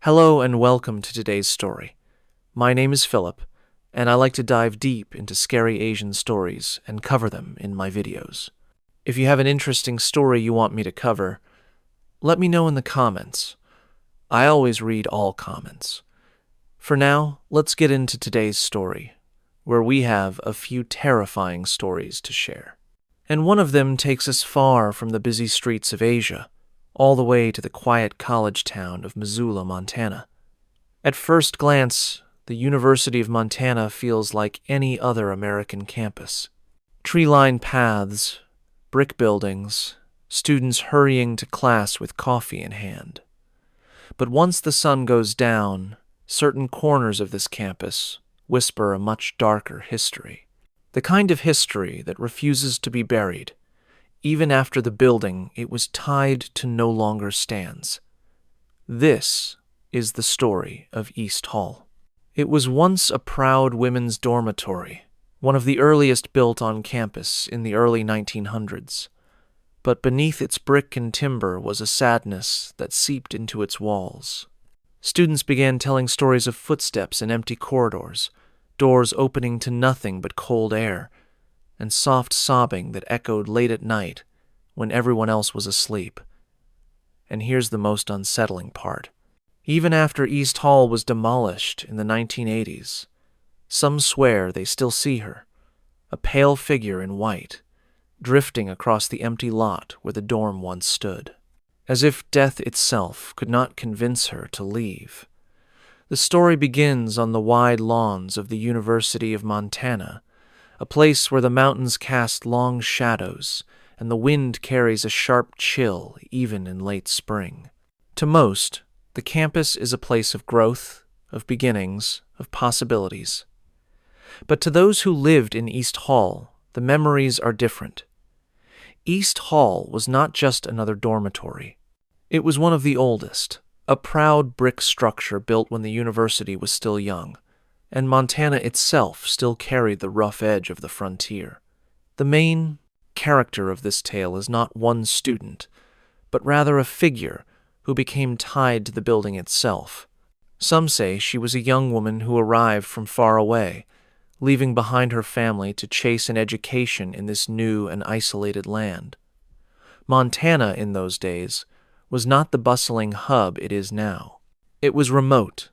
Hello and welcome to today's story. My name is Philip, and I like to dive deep into scary Asian stories and cover them in my videos. If you have an interesting story you want me to cover, let me know in the comments. I always read all comments. For now, let's get into today's story, where we have a few terrifying stories to share. And one of them takes us far from the busy streets of Asia, all the way to the quiet college town of Missoula, Montana. At first glance, the University of Montana feels like any other American campus. Tree-lined paths, brick buildings, students hurrying to class with coffee in hand. But once the sun goes down, certain corners of this campus whisper a much darker history. The kind of history that refuses to be buried, even after the building it was tied to no longer stands. This is the story of East Hall. It was once a proud women's dormitory, one of the earliest built on campus in the early 1900s. But beneath its brick and timber was a sadness that seeped into its walls. Students began telling stories of footsteps in empty corridors, doors opening to nothing but cold air, and soft sobbing that echoed late at night when everyone else was asleep. And here's the most unsettling part. Even after East Hall was demolished in the 1980s, some swear they still see her, a pale figure in white, drifting across the empty lot where the dorm once stood. As if death itself could not convince her to leave. The story begins on the wide lawns of the University of Montana, a place where the mountains cast long shadows and the wind carries a sharp chill even in late spring. To most, the campus is a place of growth, of beginnings, of possibilities. But to those who lived in East Hall, the memories are different. East Hall was not just another dormitory. It was one of the oldest, a proud brick structure built when the university was still young, and Montana itself still carried the rough edge of the frontier. The main character of this tale is not one student, but rather a figure who became tied to the building itself. Some say she was a young woman who arrived from far away, leaving behind her family to chase an education in this new and isolated land. Montana in those days was not the bustling hub it is now. It was remote,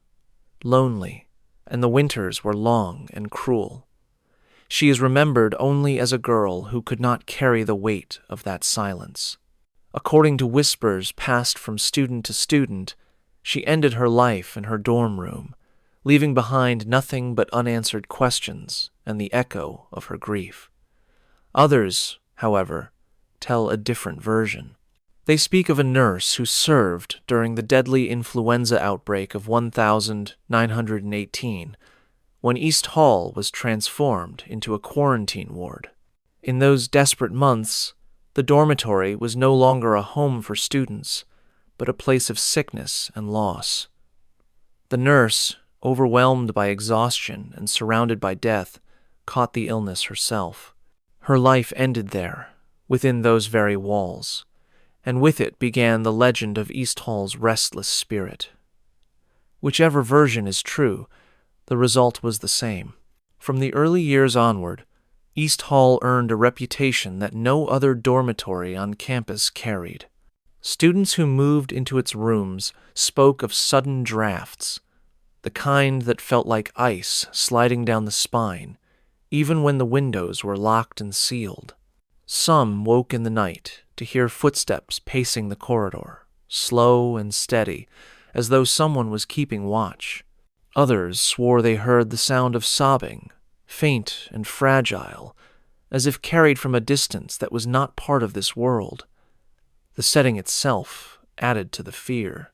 lonely, and the winters were long and cruel. She is remembered only as a girl who could not carry the weight of that silence. According to whispers passed from student to student, she ended her life in her dorm room, leaving behind nothing but unanswered questions and the echo of her grief. Others, however, tell a different version. They speak of a nurse who served during the deadly influenza outbreak of 1918, when East Hall was transformed into a quarantine ward. In those desperate months, the dormitory was no longer a home for students, but a place of sickness and loss. The nurse, overwhelmed by exhaustion and surrounded by death, caught the illness herself. Her life ended there, within those very walls, and with it began the legend of East Hall's restless spirit. Whichever version is true, the result was the same. From the early years onward, East Hall earned a reputation that no other dormitory on campus carried. Students who moved into its rooms spoke of sudden drafts, the kind that felt like ice sliding down the spine, even when the windows were locked and sealed. Some woke in the night to hear footsteps pacing the corridor, slow and steady, as though someone was keeping watch. Others swore they heard the sound of sobbing, faint and fragile, as if carried from a distance that was not part of this world. The setting itself added to the fear.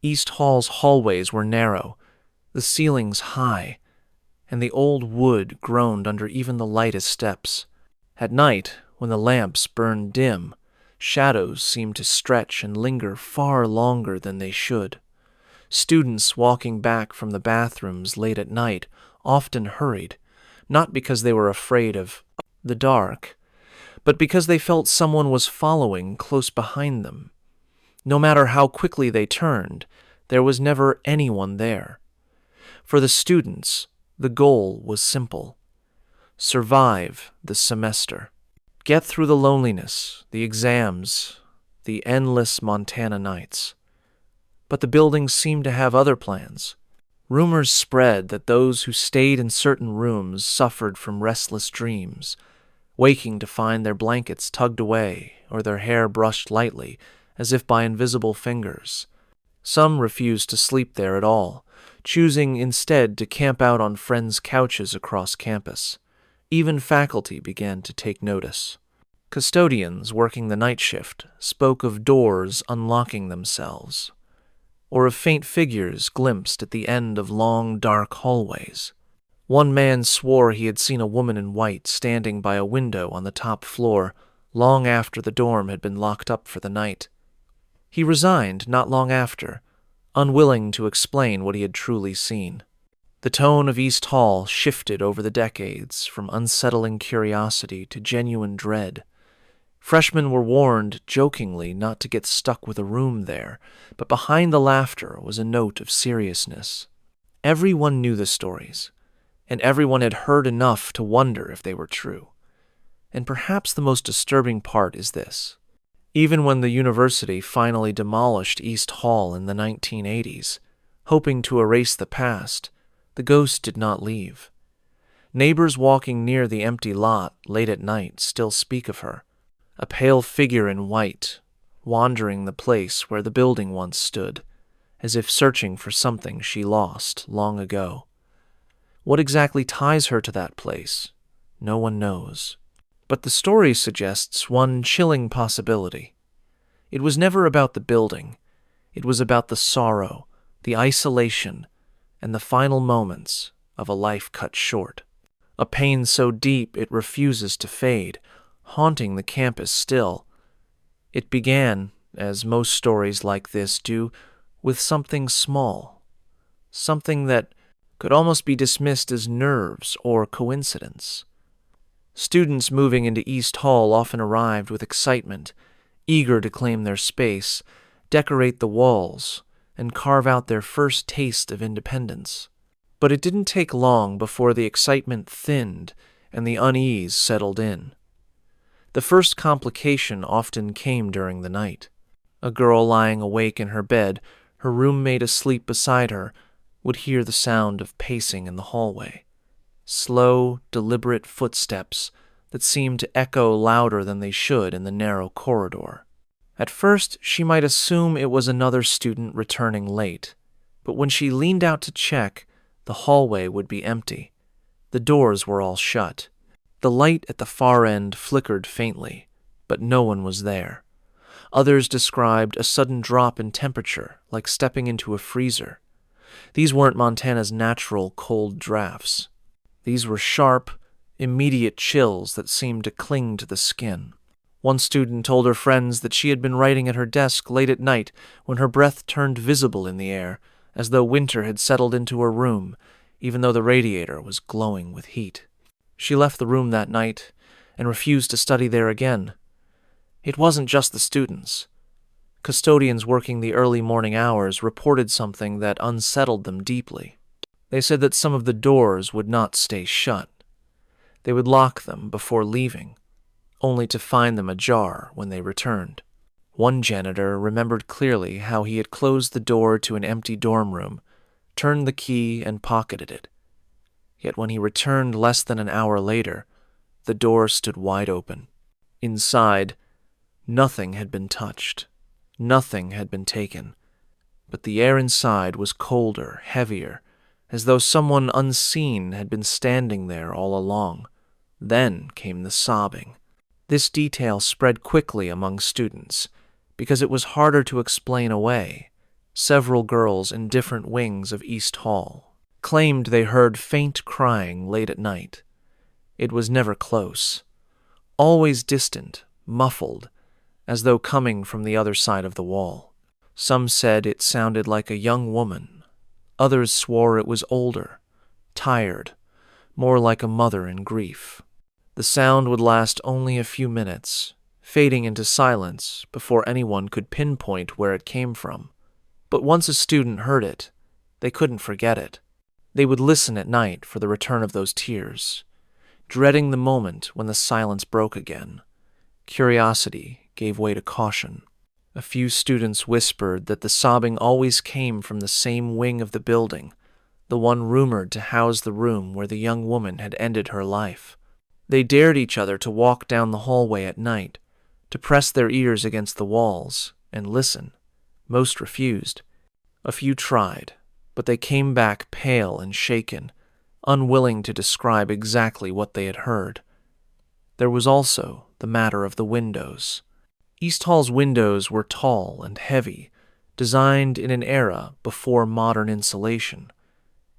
East Hall's hallways were narrow, the ceilings high, and the old wood groaned under even the lightest steps. At night, when the lamps burned dim, shadows seemed to stretch and linger far longer than they should. Students walking back from the bathrooms late at night often hurried, not because they were afraid of the dark, but because they felt someone was following close behind them. No matter how quickly they turned, there was never anyone there. For the students, the goal was simple: survive the semester. Get through the loneliness, the exams, the endless Montana nights. But the building seemed to have other plans. Rumors spread that those who stayed in certain rooms suffered from restless dreams, waking to find their blankets tugged away or their hair brushed lightly, as if by invisible fingers. Some refused to sleep there at all, choosing instead to camp out on friends' couches across campus. Even faculty began to take notice. Custodians working the night shift spoke of doors unlocking themselves, or of faint figures glimpsed at the end of long, dark hallways. One man swore he had seen a woman in white standing by a window on the top floor long after the dorm had been locked up for the night. He resigned not long after, unwilling to explain what he had truly seen. The tone of East Hall shifted over the decades from unsettling curiosity to genuine dread. Freshmen were warned jokingly not to get stuck with a room there, but behind the laughter was a note of seriousness. Everyone knew the stories, and everyone had heard enough to wonder if they were true. And perhaps the most disturbing part is this. Even when the university finally demolished East Hall in the 1980s, hoping to erase the past, the ghost did not leave. Neighbors walking near the empty lot late at night still speak of her, a pale figure in white, wandering the place where the building once stood, as if searching for something she lost long ago. What exactly ties her to that place? No one knows. But the story suggests one chilling possibility. It was never about the building. It was about the sorrow, the isolation, and the final moments of a life cut short. A pain so deep it refuses to fade, haunting the campus still. It began, as most stories like this do, with something small, something that could almost be dismissed as nerves or coincidence. Students moving into East Hall often arrived with excitement, eager to claim their space, decorate the walls, and carve out their first taste of independence. But it didn't take long before the excitement thinned and the unease settled in. The first complication often came during the night. A girl lying awake in her bed, her roommate asleep beside her, would hear the sound of pacing in the hallway. Slow, deliberate footsteps that seemed to echo louder than they should in the narrow corridor. At first, she might assume it was another student returning late, but when she leaned out to check, the hallway would be empty. The doors were all shut. The light at the far end flickered faintly, but no one was there. Others described a sudden drop in temperature, like stepping into a freezer. These weren't Montana's natural cold drafts. These were sharp, immediate chills that seemed to cling to the skin. One student told her friends that she had been writing at her desk late at night when her breath turned visible in the air, as though winter had settled into her room, even though the radiator was glowing with heat. She left the room that night and refused to study there again. It wasn't just the students. Custodians working the early morning hours reported something that unsettled them deeply. They said that some of the doors would not stay shut. They would lock them before leaving, only to find them ajar when they returned. One janitor remembered clearly how he had closed the door to an empty dorm room, turned the key, and pocketed it. Yet when he returned less than an hour later, the door stood wide open. Inside, nothing had been touched. Nothing had been taken. But the air inside was colder, heavier, as though someone unseen had been standing there all along. Then came the sobbing. This detail spread quickly among students, because it was harder to explain away. Several girls in different wings of East Hall claimed they heard faint crying late at night. It was never close, always distant, muffled, as though coming from the other side of the wall. Some said it sounded like a young woman. Others swore it was older, tired, more like a mother in grief. The sound would last only a few minutes, fading into silence before anyone could pinpoint where it came from. But once a student heard it, they couldn't forget it. They would listen at night for the return of those tears, dreading the moment when the silence broke again. Curiosity gave way to caution. A few students whispered that the sobbing always came from the same wing of the building, the one rumored to house the room where the young woman had ended her life. They dared each other to walk down the hallway at night, to press their ears against the walls and listen. Most refused. A few tried, but they came back pale and shaken, unwilling to describe exactly what they had heard. There was also the matter of the windows. East Hall's windows were tall and heavy, designed in an era before modern insulation.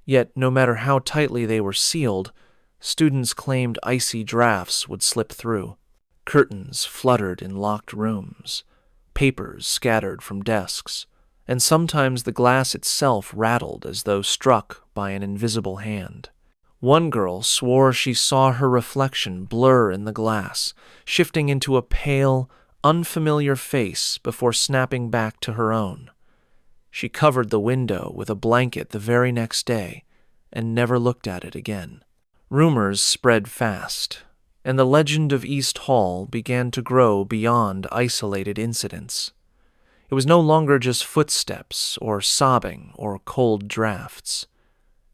Yet, no matter how tightly they were sealed, students claimed icy drafts would slip through. Curtains fluttered in locked rooms, papers scattered from desks, and sometimes the glass itself rattled as though struck by an invisible hand. One girl swore she saw her reflection blur in the glass, shifting into a pale, unfamiliar face before snapping back to her own. She covered the window with a blanket the very next day and never looked at it again. Rumors spread fast, and the legend of East Hall began to grow beyond isolated incidents. It was no longer just footsteps or sobbing or cold drafts.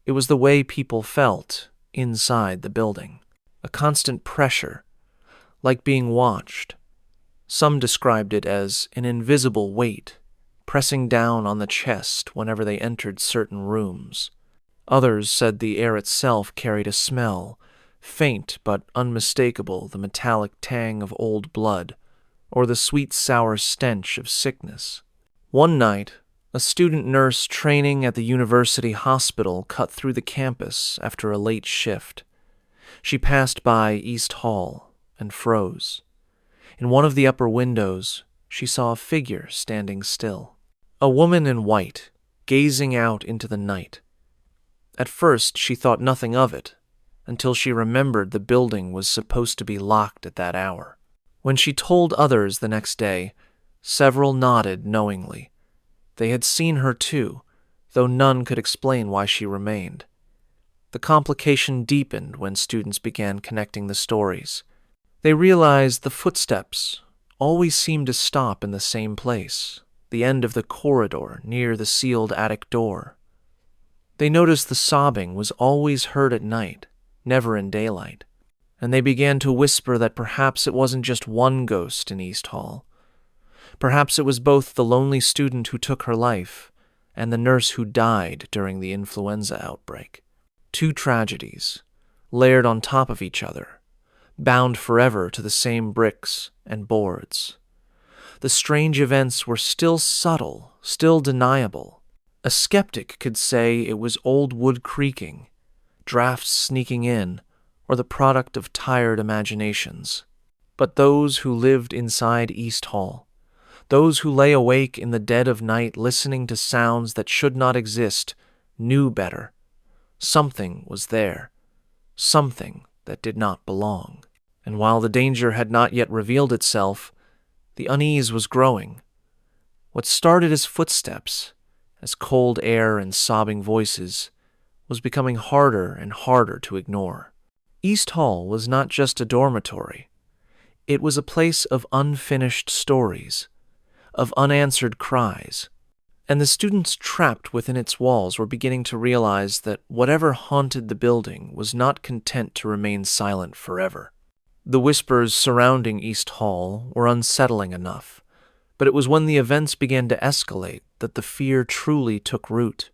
It was the way people felt inside the building, a constant pressure, like being watched. Some described it as an invisible weight, pressing down on the chest whenever they entered certain rooms. Others said the air itself carried a smell, faint but unmistakable, the metallic tang of old blood, or the sweet sour stench of sickness. One night, a student nurse training at the university hospital cut through the campus after a late shift. She passed by East Hall and froze. In one of the upper windows, she saw a figure standing still. A woman in white, gazing out into the night. At first, she thought nothing of it, until she remembered the building was supposed to be locked at that hour. When she told others the next day, several nodded knowingly. They had seen her too, though none could explain why she remained. The complication deepened when students began connecting the stories. They realized the footsteps always seemed to stop in the same place, the end of the corridor near the sealed attic door. They noticed the sobbing was always heard at night, never in daylight, and they began to whisper that perhaps it wasn't just one ghost in East Hall. Perhaps it was both the lonely student who took her life and the nurse who died during the influenza outbreak. Two tragedies, layered on top of each other, bound forever to the same bricks and boards. The strange events were still subtle, still deniable. A skeptic could say it was old wood creaking, drafts sneaking in, or the product of tired imaginations. But those who lived inside East Hall, those who lay awake in the dead of night listening to sounds that should not exist, knew better. Something was there, something that did not belong. And while the danger had not yet revealed itself, the unease was growing. What started as footsteps, as cold air and sobbing voices, was becoming harder and harder to ignore. East Hall was not just a dormitory. It was a place of unfinished stories, of unanswered cries, and the students trapped within its walls were beginning to realize that whatever haunted the building was not content to remain silent forever. The whispers surrounding East Hall were unsettling enough, but it was when the events began to escalate that the fear truly took root.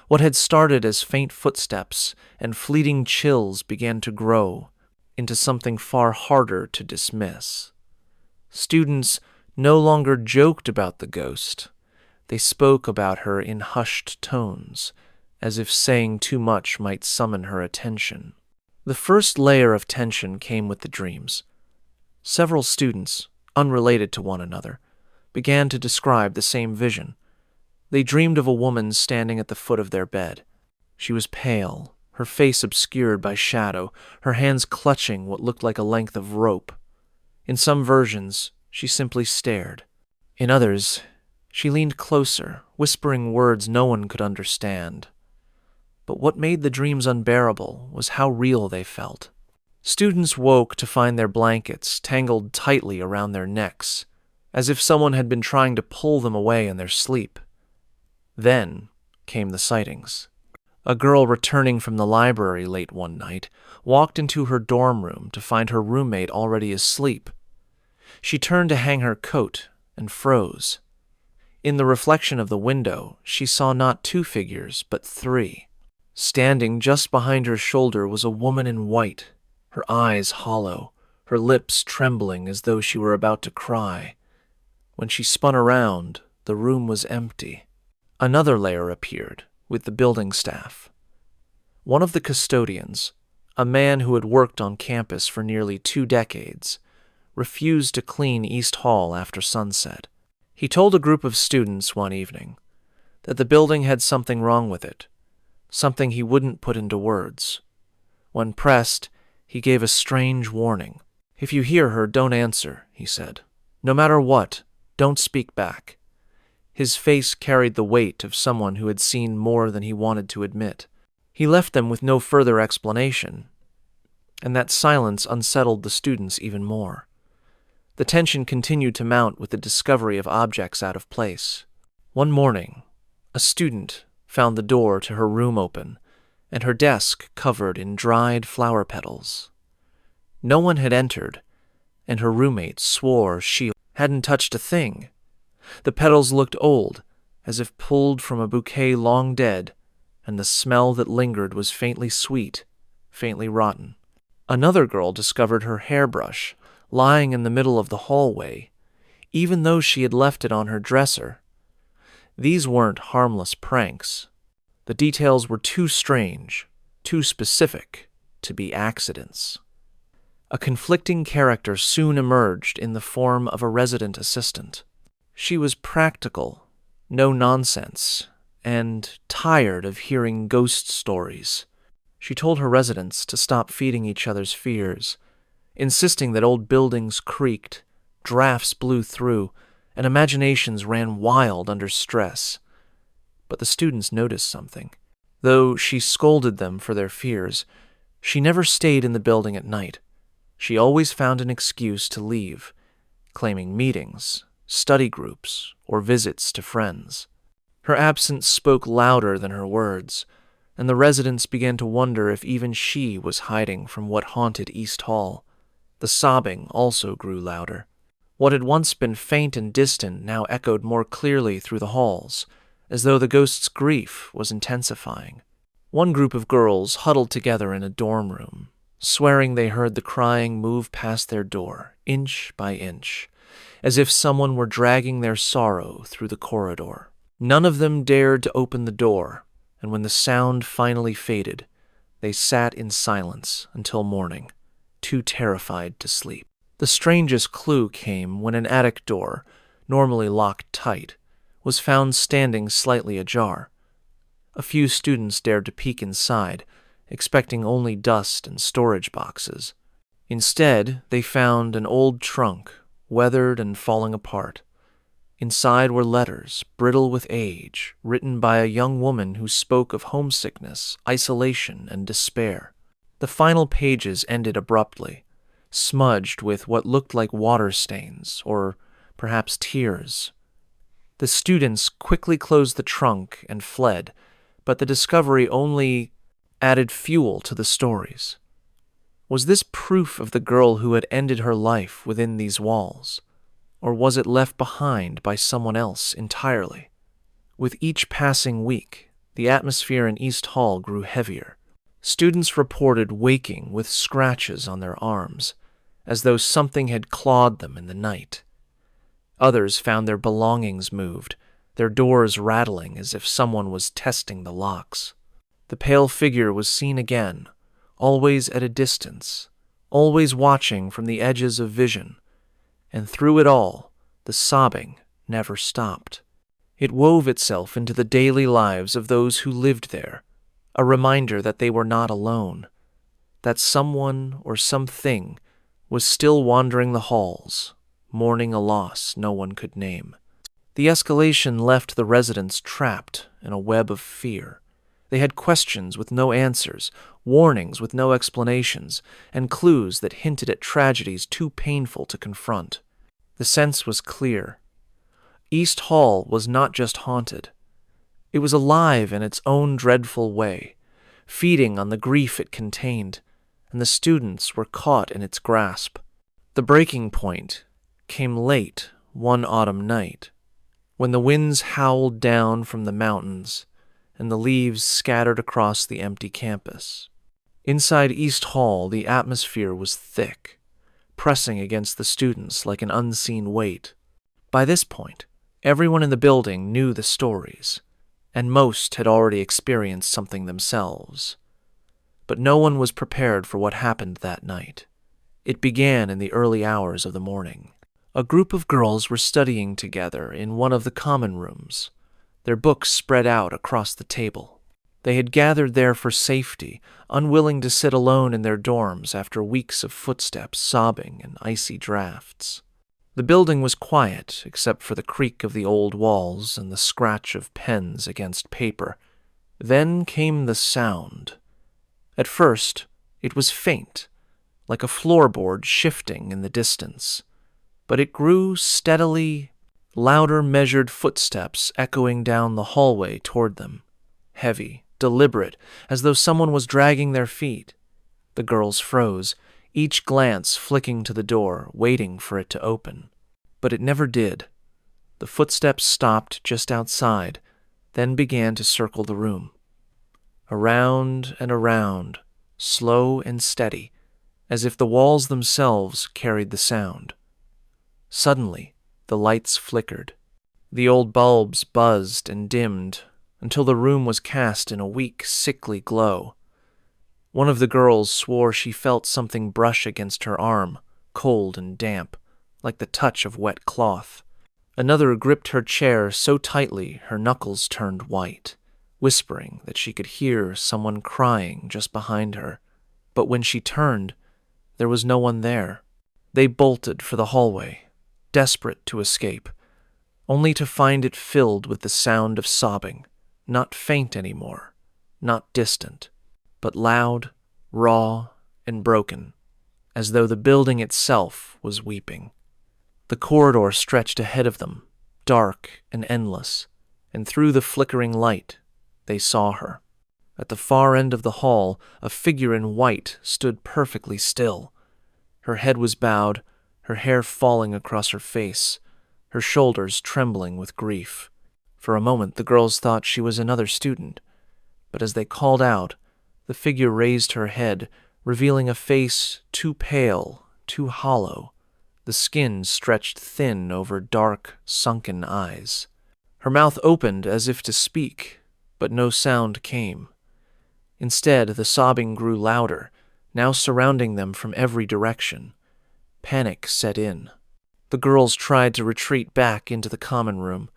What had started as faint footsteps and fleeting chills began to grow into something far harder to dismiss. Students no longer joked about the ghost. They spoke about her in hushed tones, as if saying too much might summon her attention. The first layer of tension came with the dreams. Several students, unrelated to one another, began to describe the same vision. They dreamed of a woman standing at the foot of their bed. She was pale, her face obscured by shadow, her hands clutching what looked like a length of rope. In some versions, she simply stared. In others, She leaned closer, whispering words no one could understand. But what made the dreams unbearable was how real they felt. Students woke to find their blankets tangled tightly around their necks, as if someone had been trying to pull them away in their sleep. Then came the sightings. A girl returning from the library late one night walked into her dorm room to find her roommate already asleep. She turned to hang her coat and froze. In the reflection of the window, she saw not 2 figures, but 3. Standing just behind her shoulder was a woman in white, her eyes hollow, her lips trembling as though she were about to cry. When she spun around, the room was empty. Another layer appeared, with the building staff. One of the custodians, a man who had worked on campus for nearly 2 decades, refused to clean East Hall after sunset. He told a group of students one evening that the building had something wrong with it, something he wouldn't put into words. When pressed, he gave a strange warning. "If you hear her, don't answer," he said. "No matter what, don't speak back." His face carried the weight of someone who had seen more than he wanted to admit. He left them with no further explanation, and that silence unsettled the students even more. The tension continued to mount with the discovery of objects out of place. One morning, a student found the door to her room open, and her desk covered in dried flower petals. No one had entered, and her roommate swore she hadn't touched a thing. The petals looked old, as if pulled from a bouquet long dead, and the smell that lingered was faintly sweet, faintly rotten. Another girl discovered her hairbrush lying in the middle of the hallway, even though she had left it on her dresser. These weren't harmless pranks. The details were too strange, too specific, to be accidents. A conflicting character soon emerged in the form of a resident assistant. She was practical, no nonsense, and tired of hearing ghost stories. She told her residents to stop feeding each other's fears, insisting that old buildings creaked, drafts blew through, and imaginations ran wild under stress. But the students noticed something. Though she scolded them for their fears, she never stayed in the building at night. She always found an excuse to leave, claiming meetings, study groups, or visits to friends. Her absence spoke louder than her words, and the residents began to wonder if even she was hiding from what haunted East Hall. The sobbing also grew louder. What had once been faint and distant now echoed more clearly through the halls, as though the ghost's grief was intensifying. One group of girls huddled together in a dorm room, swearing they heard the crying move past their door, inch by inch, as if someone were dragging their sorrow through the corridor. None of them dared to open the door, and when the sound finally faded, they sat in silence until morning, too terrified to sleep. The strangest clue came when an attic door, normally locked tight, was found standing slightly ajar. A few students dared to peek inside, expecting only dust and storage boxes. Instead, they found an old trunk, weathered and falling apart. Inside were letters, brittle with age, written by a young woman who spoke of homesickness, isolation, and despair. The final pages ended abruptly, smudged with what looked like water stains, or perhaps tears. The students quickly closed the trunk and fled, but the discovery only added fuel to the stories. Was this proof of the girl who had ended her life within these walls? Or was it left behind by someone else entirely? With each passing week, the atmosphere in East Hall grew heavier. Students reported waking with scratches on their arms, as though something had clawed them in the night. Others found their belongings moved, their doors rattling as if someone was testing the locks. The pale figure was seen again, always at a distance, always watching from the edges of vision, and through it all, the sobbing never stopped. It wove itself into the daily lives of those who lived there, a reminder that they were not alone, that someone or something was still wandering the halls, mourning a loss no one could name. The escalation left the residents trapped in a web of fear. They had questions with no answers, warnings with no explanations, and clues that hinted at tragedies too painful to confront. The sense was clear. East Hall was not just haunted. It was alive in its own dreadful way, feeding on the grief it contained, and the students were caught in its grasp. The breaking point came late one autumn night, when the winds howled down from the mountains and the leaves scattered across the empty campus. Inside East Hall, the atmosphere was thick, pressing against the students like an unseen weight. By this point, everyone in the building knew the stories, and most had already experienced something themselves. But no one was prepared for what happened that night. It began in the early hours of the morning. A group of girls were studying together in one of the common rooms, their books spread out across the table. They had gathered there for safety, unwilling to sit alone in their dorms after weeks of footsteps, sobbing, and icy drafts. The building was quiet, except for the creak of the old walls and the scratch of pens against paper. Then came the sound. At first, it was faint, like a floorboard shifting in the distance. But it grew steadily, louder measured footsteps echoing down the hallway toward them, heavy, deliberate, as though someone was dragging their feet. The girls froze, each glance flicking to the door, waiting for it to open. But it never did. The footsteps stopped just outside, then began to circle the room. Around and around, slow and steady, as if the walls themselves carried the sound. Suddenly, the lights flickered. The old bulbs buzzed and dimmed until the room was cast in a weak, sickly glow. One of the girls swore she felt something brush against her arm, cold and damp, like the touch of wet cloth. Another gripped her chair so tightly her knuckles turned white, whispering that she could hear someone crying just behind her. But when she turned, there was no one there. They bolted for the hallway, desperate to escape, only to find it filled with the sound of sobbing, not faint anymore, not distant, but loud, raw, and broken, as though the building itself was weeping. The corridor stretched ahead of them, dark and endless, and through the flickering light, they saw her. At the far end of the hall, a figure in white stood perfectly still. Her head was bowed, her hair falling across her face, her shoulders trembling with grief. For a moment, the girls thought she was another student, but as they called out, the figure raised her head, revealing a face too pale, too hollow, the skin stretched thin over dark, sunken eyes. Her mouth opened as if to speak, but no sound came. Instead, the sobbing grew louder, now surrounding them from every direction. Panic set in. The girls tried to retreat back into the common room,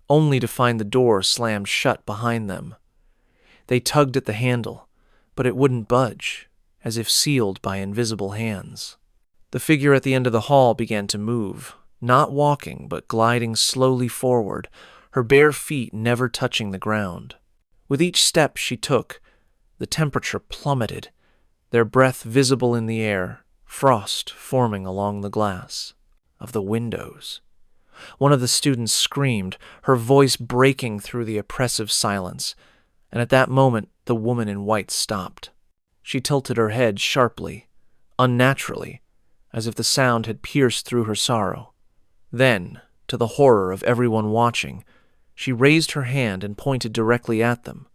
only to find the door slammed shut behind them. They tugged at the handle, but it wouldn't budge, as if sealed by invisible hands. The figure at the end of the hall began to move, not walking, but gliding slowly forward, her bare feet never touching the ground. With each step she took, the temperature plummeted, their breath visible in the air, frost forming along the glass of the windows. One of the students screamed, her voice breaking through the oppressive silence, and at that moment the woman in white stopped. She tilted her head sharply, unnaturally, as if the sound had pierced through her sorrow. Then, to the horror of everyone watching, she raised her hand and pointed directly at them.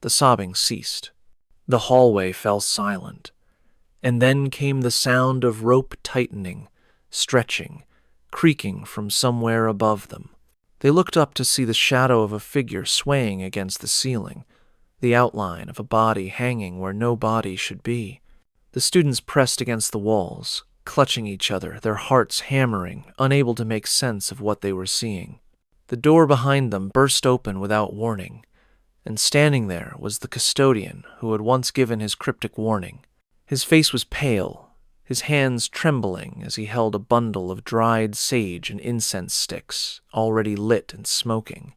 The sobbing ceased. The hallway fell silent, and then came the sound of rope tightening, stretching, creaking from somewhere above them. They looked up to see the shadow of a figure swaying against the ceiling, the outline of a body hanging where no body should be. The students pressed against the walls, clutching each other, their hearts hammering, unable to make sense of what they were seeing. The door behind them burst open without warning, and standing there was the custodian who had once given his cryptic warning. His face was pale, his hands trembling as he held a bundle of dried sage and incense sticks, already lit and smoking.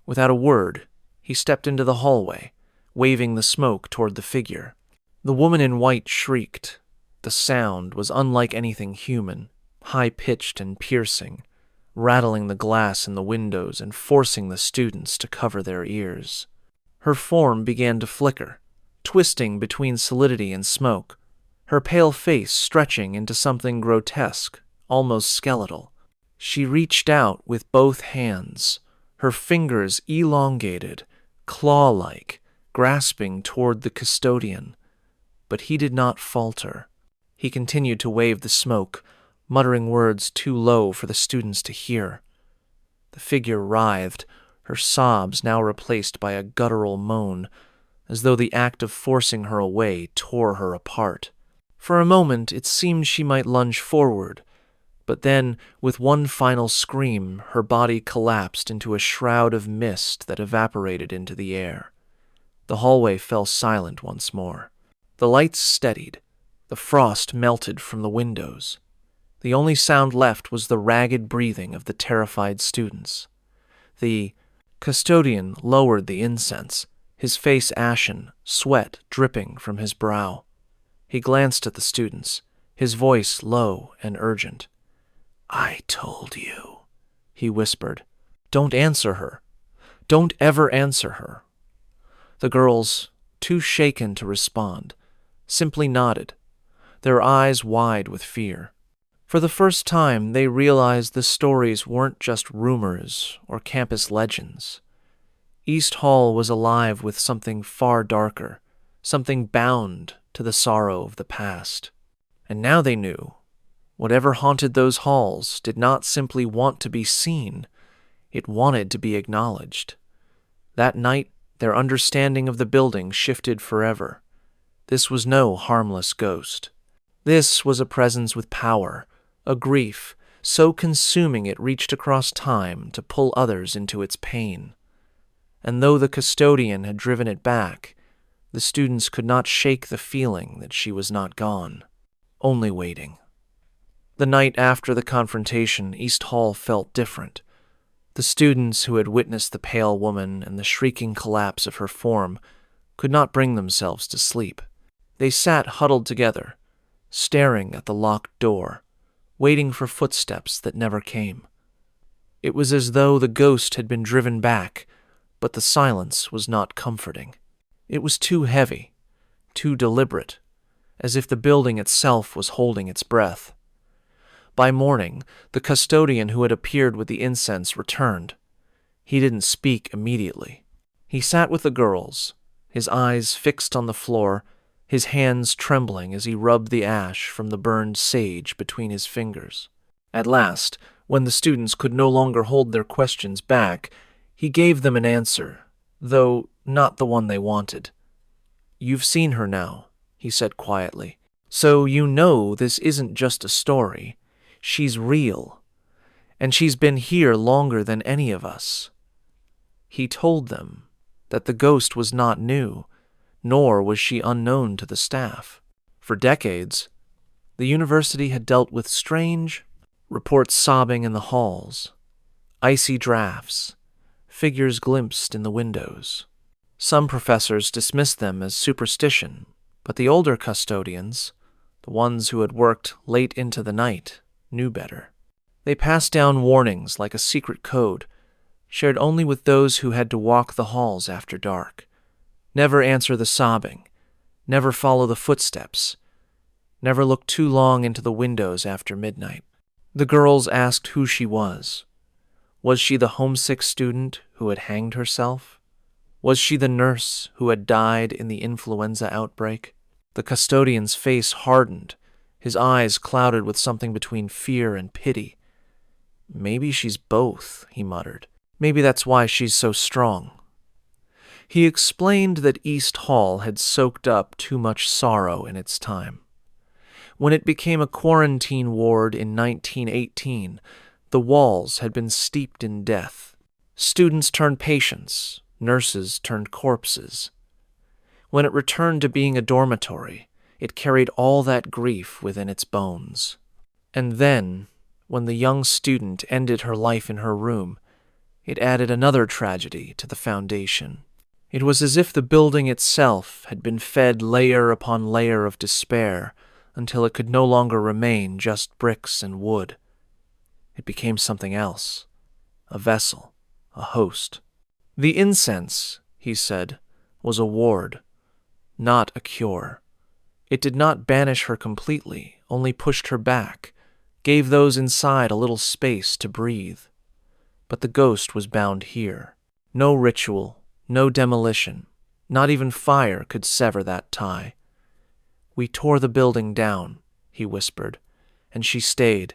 Without a word, he stepped into the hallway, waving the smoke toward the figure. The woman in white shrieked. The sound was unlike anything human, high-pitched and piercing, rattling the glass in the windows and forcing the students to cover their ears. Her form began to flicker, twisting between solidity and smoke, her pale face stretching into something grotesque, almost skeletal. She reached out with both hands, her fingers elongated, claw-like, grasping toward the custodian. But he did not falter. He continued to wave the smoke, muttering words too low for the students to hear. The figure writhed, her sobs now replaced by a guttural moan, as though the act of forcing her away tore her apart. For a moment it seemed she might lunge forward, but then, with one final scream, her body collapsed into a shroud of mist that evaporated into the air. The hallway fell silent once more. The lights steadied. The frost melted from the windows. The only sound left was the ragged breathing of the terrified students. The custodian lowered the incense, his face ashen, sweat dripping from his brow. He glanced at the students, his voice low and urgent. "I told you," he whispered. "Don't answer her. Don't ever answer her." The girls, too shaken to respond, simply nodded, their eyes wide with fear. For the first time, they realized the stories weren't just rumors or campus legends. East Hall was alive with something far darker, something bound to the sorrow of the past. And now they knew, whatever haunted those halls did not simply want to be seen, it wanted to be acknowledged. That night, their understanding of the building shifted forever. This was no harmless ghost. This was a presence with power, a grief so consuming it reached across time to pull others into its pain. And though the custodian had driven it back, the students could not shake the feeling that she was not gone, only waiting. The night after the confrontation, East Hall felt different. The students who had witnessed the pale woman and the shrieking collapse of her form could not bring themselves to sleep. They sat huddled together, staring at the locked door, waiting for footsteps that never came. It was as though the ghost had been driven back, but the silence was not comforting. It was too heavy, too deliberate, as if the building itself was holding its breath. By morning, the custodian who had appeared with the incense returned. He didn't speak immediately. He sat with the girls, his eyes fixed on the floor, his hands trembling as he rubbed the ash from the burned sage between his fingers. At last, when the students could no longer hold their questions back, he gave them an answer, though not the one they wanted. "You've seen her now," he said quietly. "So you know this isn't just a story. She's real. And she's been here longer than any of us." He told them that the ghost was not new, nor was she unknown to the staff. For decades, the university had dealt with strange reports sobbing in the halls, icy drafts, figures glimpsed in the windows. Some professors dismissed them as superstition, but the older custodians, the ones who had worked late into the night, knew better. They passed down warnings like a secret code, shared only with those who had to walk the halls after dark. Never answer the sobbing, never follow the footsteps, never look too long into the windows after midnight. The girls asked who she was. Was she the homesick student who had hanged herself? Was she the nurse who had died in the influenza outbreak? The custodian's face hardened, his eyes clouded with something between fear and pity. "Maybe she's both," he muttered. "Maybe that's why she's so strong." He explained that East Hall had soaked up too much sorrow in its time. When it became a quarantine ward in 1918, the walls had been steeped in death. Students turned patients, nurses turned corpses. When it returned to being a dormitory, It carried all that grief within its bones. And then, when the young student ended her life in her room, it added another tragedy to the foundation. It was as if the building itself had been fed layer upon layer of despair until it could no longer remain just bricks and wood. It became something else, a vessel, a host. The incense, he said, was a ward, not a cure. It did not banish her completely, only pushed her back, gave those inside a little space to breathe. But the ghost was bound here. No ritual, no demolition, not even fire could sever that tie. "We tore the building down," he whispered, "and she stayed.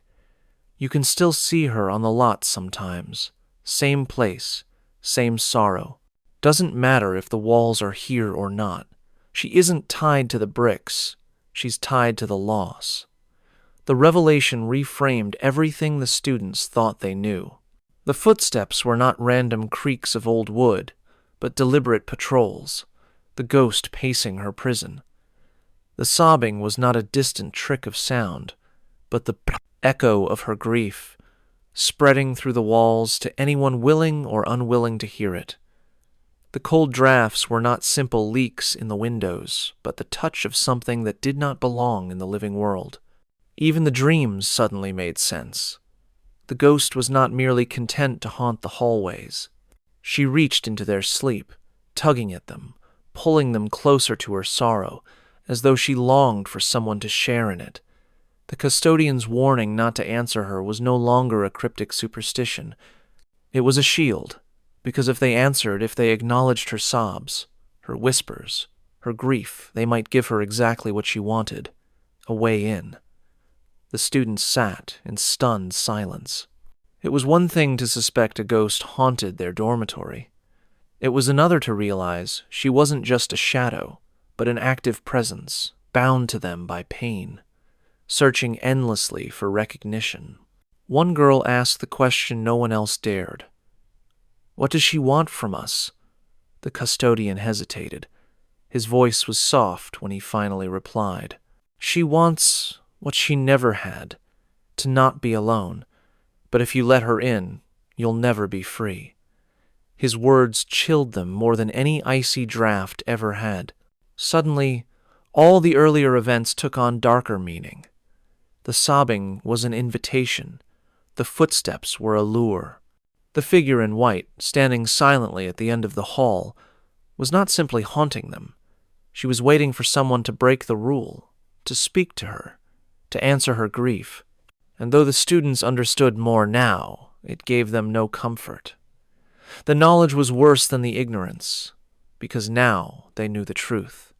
You can still see her on the lot sometimes. Same place, same sorrow. Doesn't matter if the walls are here or not. She isn't tied to the bricks. She's tied to the loss." The revelation reframed everything the students thought they knew. The footsteps were not random creaks of old wood, but deliberate patrols, the ghost pacing her prison. The sobbing was not a distant trick of sound, but the echo of her grief, spreading through the walls to anyone willing or unwilling to hear it. The cold drafts were not simple leaks in the windows, but the touch of something that did not belong in the living world. Even the dreams suddenly made sense. The ghost was not merely content to haunt the hallways. She reached into their sleep, tugging at them, pulling them closer to her sorrow, as though she longed for someone to share in it. The custodian's warning not to answer her was no longer a cryptic superstition. It was a shield, because if they answered, if they acknowledged her sobs, her whispers, her grief, they might give her exactly what she wanted, a way in. The students sat in stunned silence. It was one thing to suspect a ghost haunted their dormitory. It was another to realize she wasn't just a shadow, but an active presence, bound to them by pain, searching endlessly for recognition. One girl asked the question no one else dared. "What does she want from us?" The custodian hesitated. His voice was soft when he finally replied. "She wants what she never had, to not be alone. But if you let her in, you'll never be free." His words chilled them more than any icy draft ever had. Suddenly, all the earlier events took on darker meaning. The sobbing was an invitation. The footsteps were a lure. The figure in white, standing silently at the end of the hall, was not simply haunting them. She was waiting for someone to break the rule, to speak to her, to answer her grief. And though the students understood more now, it gave them no comfort. The knowledge was worse than the ignorance, because now they knew the truth.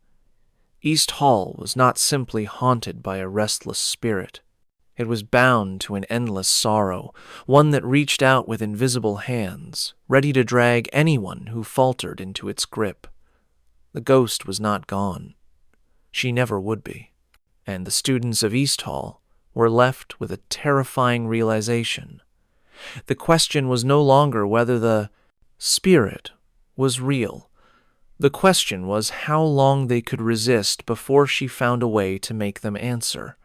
East Hall was not simply haunted by a restless spirit. It was bound to an endless sorrow, one that reached out with invisible hands, ready to drag anyone who faltered into its grip. The ghost was not gone. She never would be. And the students of East Hall were left with a terrifying realization. The question was no longer whether the spirit was real. The question was how long they could resist before she found a way to make them answer.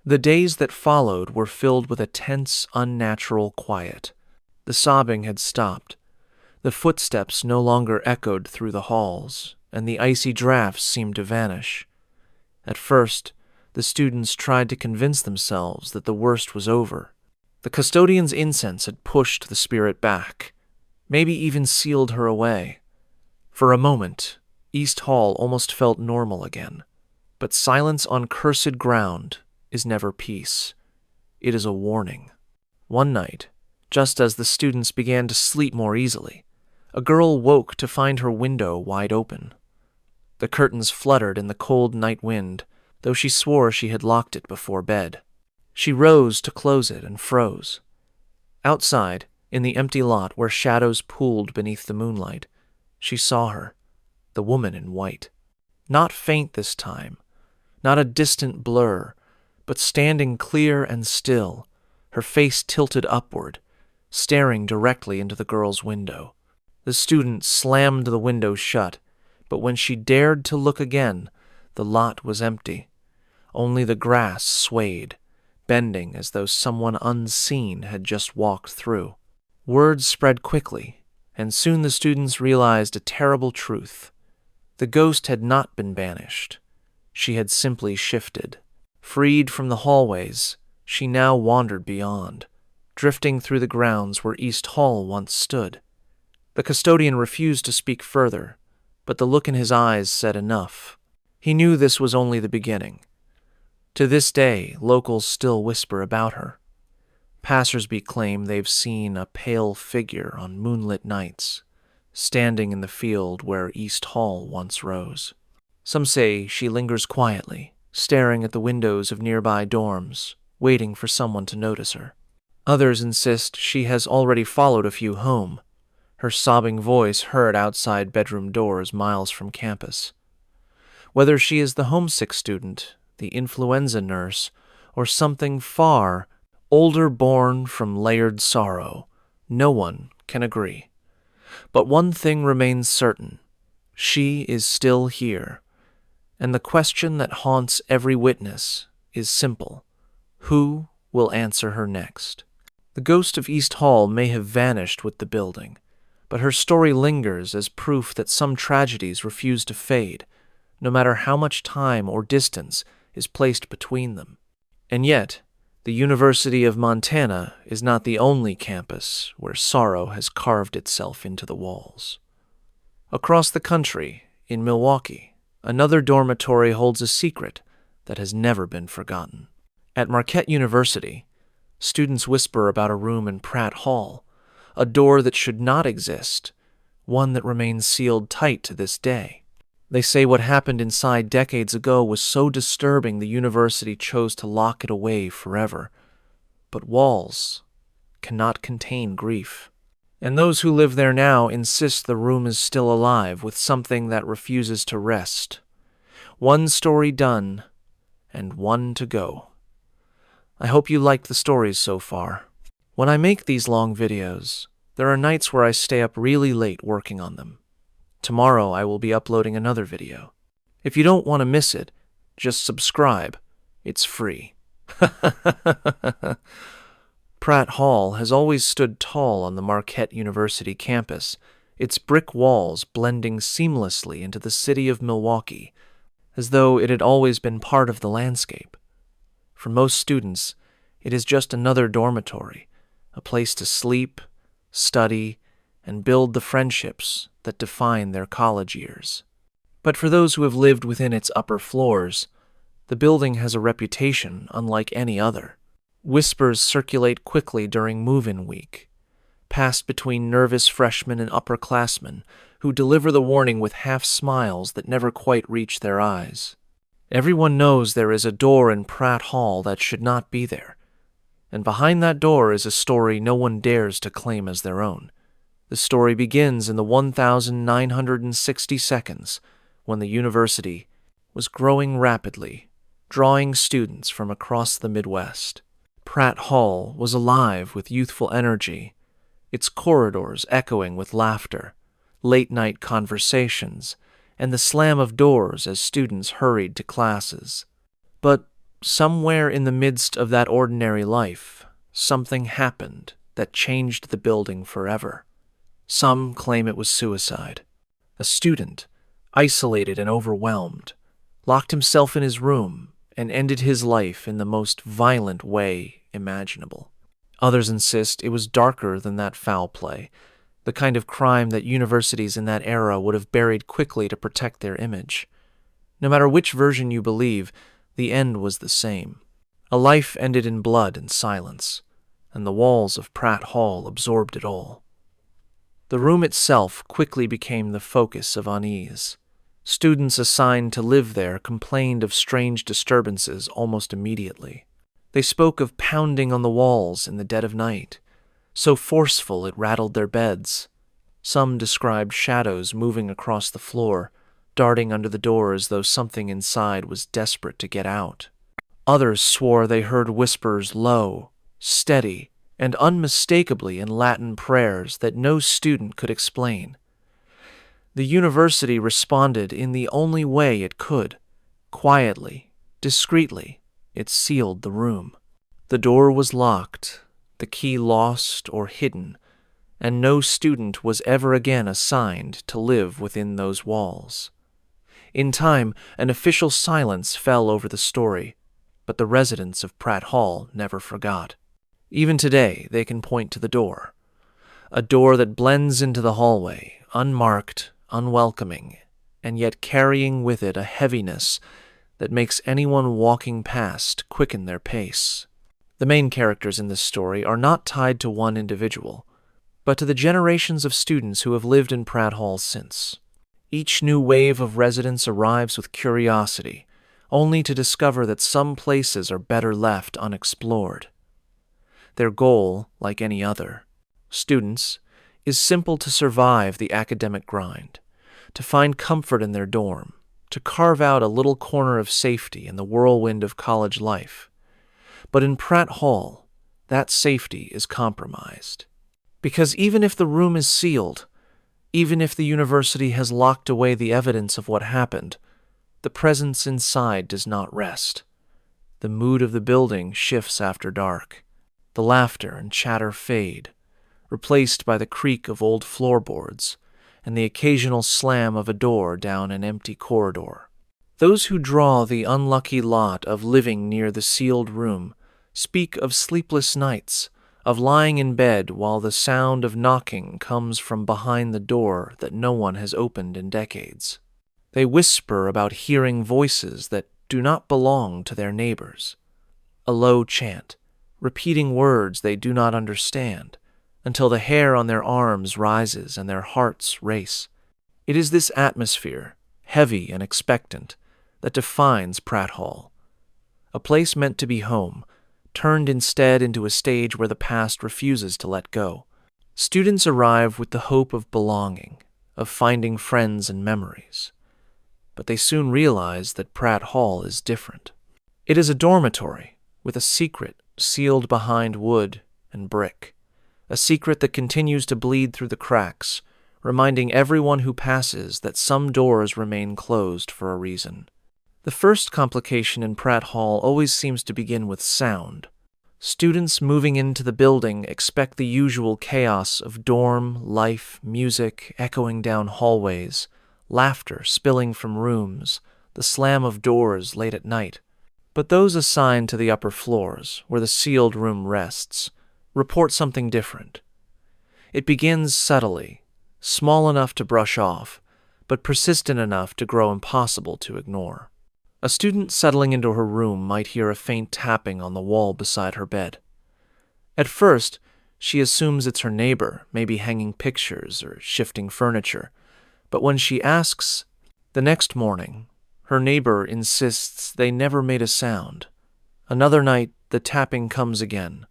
The days that followed were filled with a tense, unnatural quiet. The sobbing had stopped. The footsteps no longer echoed through the halls, and the icy drafts seemed to vanish. At first, the students tried to convince themselves that the worst was over. The custodian's incense had pushed the spirit back, maybe even sealed her away. For a moment, East Hall almost felt normal again. But silence on cursed ground is never peace. It is a warning. One night, just as the students began to sleep more easily, a girl woke to find her window wide open. The curtains fluttered in the cold night wind, though she swore she had locked it before bed. She rose to close it and froze. Outside, in the empty lot where shadows pooled beneath the moonlight, she saw her, the woman in white. Not faint this time, not a distant blur, but standing clear and still, her face tilted upward, staring directly into the girl's window. The student slammed the window shut, but when she dared to look again, The lot was empty. Only the grass swayed, bending as though someone unseen had just walked through. Words spread quickly, and soon the students realized a terrible truth. The ghost had not been banished. She had simply shifted. Freed from the hallways, she now wandered beyond, drifting through the grounds where East Hall once stood. The custodian refused to speak further, but the look in his eyes said enough. He knew this was only the beginning. To this day, locals still whisper about her. Passersby claim they've seen a pale figure on moonlit nights, standing in the field where East Hall once rose. Some say she lingers quietly, staring at the windows of nearby dorms, waiting for someone to notice her. Others insist she has already followed a few home, her sobbing voice heard outside bedroom doors miles from campus. Whether she is the homesick student, the influenza nurse, or something far older born from layered sorrow, no one can agree. But one thing remains certain. She is still here, and the question that haunts every witness is simple. Who will answer her next? The ghost of East Hall may have vanished with the building, but her story lingers as proof that some tragedies refuse to fade, no matter how much time or distance is placed between them. And yet, the University of Montana is not the only campus where sorrow has carved itself into the walls. Across the country, in Milwaukee, another dormitory holds a secret that has never been forgotten. At Marquette University, students whisper about a room in Pratt Hall, a door that should not exist, one that remains sealed tight to this day. They say what happened inside decades ago was so disturbing the university chose to lock it away forever. But walls cannot contain grief. And those who live there now insist the room is still alive with something that refuses to rest. One story done, and one to go. I hope you liked the stories so far. When I make these long videos, there are nights where I stay up really late working on them. Tomorrow I will be uploading another video. If you don't want to miss it, just subscribe. It's free. Pratt Hall has always stood tall on the Marquette University campus, its brick walls blending seamlessly into the city of Milwaukee, as though it had always been part of the landscape. For most students, it is just another dormitory, a place to sleep, study, and build the friendships that define their college years. But for those who have lived within its upper floors, the building has a reputation unlike any other. Whispers circulate quickly during move-in week, passed between nervous freshmen and upperclassmen who deliver the warning with half-smiles that never quite reach their eyes. Everyone knows there is a door in Pratt Hall that should not be there, and behind that door is a story no one dares to claim as their own. The story begins in the 1,960 seconds when the university was growing rapidly, drawing students from across the Midwest. Pratt Hall was alive with youthful energy, its corridors echoing with laughter, late-night conversations, and the slam of doors as students hurried to classes. But somewhere in the midst of that ordinary life, something happened that changed the building forever. Some claim it was suicide. A student, isolated and overwhelmed, locked himself in his room and ended his life in the most violent way imaginable. Others insist it was darker than that foul play, the kind of crime that universities in that era would have buried quickly to protect their image. No matter which version you believe, the end was the same. A life ended in blood and silence, and the walls of Pratt Hall absorbed it all. The room itself quickly became the focus of unease. Students assigned to live there complained of strange disturbances almost immediately. They spoke of pounding on the walls in the dead of night, so forceful it rattled their beds. Some described shadows moving across the floor, darting under the door as though something inside was desperate to get out. Others swore they heard whispers low, steady, and unmistakably in Latin prayers that no student could explain. The university responded in the only way it could, Quietly, discreetly, it sealed the room. The door was locked, the key lost or hidden, and no student was ever again assigned to live within those walls. In time, an official silence fell over the story, but the residents of Pratt Hall never forgot. Even today, they can point to the door. A door that blends into the hallway, unmarked, unwelcoming, and yet carrying with it a heaviness that makes anyone walking past quicken their pace. The main characters in this story are not tied to one individual, but to the generations of students who have lived in Pratt Hall since. Each new wave of residents arrives with curiosity, only to discover that some places are better left unexplored. Their goal, like any other students, is simple: to survive the academic grind, to find comfort in their dorm, to carve out a little corner of safety in the whirlwind of college life. But in Pratt Hall, that safety is compromised. Because even if the room is sealed, even if the university has locked away the evidence of what happened, the presence inside does not rest. The mood of the building shifts after dark. The laughter and chatter fade, replaced by the creak of old floorboards and the occasional slam of a door down an empty corridor. Those who draw the unlucky lot of living near the sealed room speak of sleepless nights, of lying in bed while the sound of knocking comes from behind the door that no one has opened in decades. They whisper about hearing voices that do not belong to their neighbors. A low chant, repeating words they do not understand, until the hair on their arms rises and their hearts race. It is this atmosphere, heavy and expectant, that defines Pratt Hall. A place meant to be home, turned instead into a stage where the past refuses to let go. Students arrive with the hope of belonging, of finding friends and memories. But they soon realize that Pratt Hall is different. It is a dormitory with a secret sealed behind wood and brick, a secret that continues to bleed through the cracks, reminding everyone who passes that some doors remain closed for a reason. The first complication in Pratt Hall always seems to begin with sound. Students moving into the building expect the usual chaos of dorm, life, music echoing down hallways, laughter spilling from rooms, the slam of doors late at night. But those assigned to the upper floors, where the sealed room rests, report something different. It begins subtly, small enough to brush off, but persistent enough to grow impossible to ignore. A student settling into her room might hear a faint tapping on the wall beside her bed. At first, she assumes it's her neighbor, maybe hanging pictures or shifting furniture, but when she asks, the next morning, her neighbor insists they never made a sound. Another night, the tapping comes again,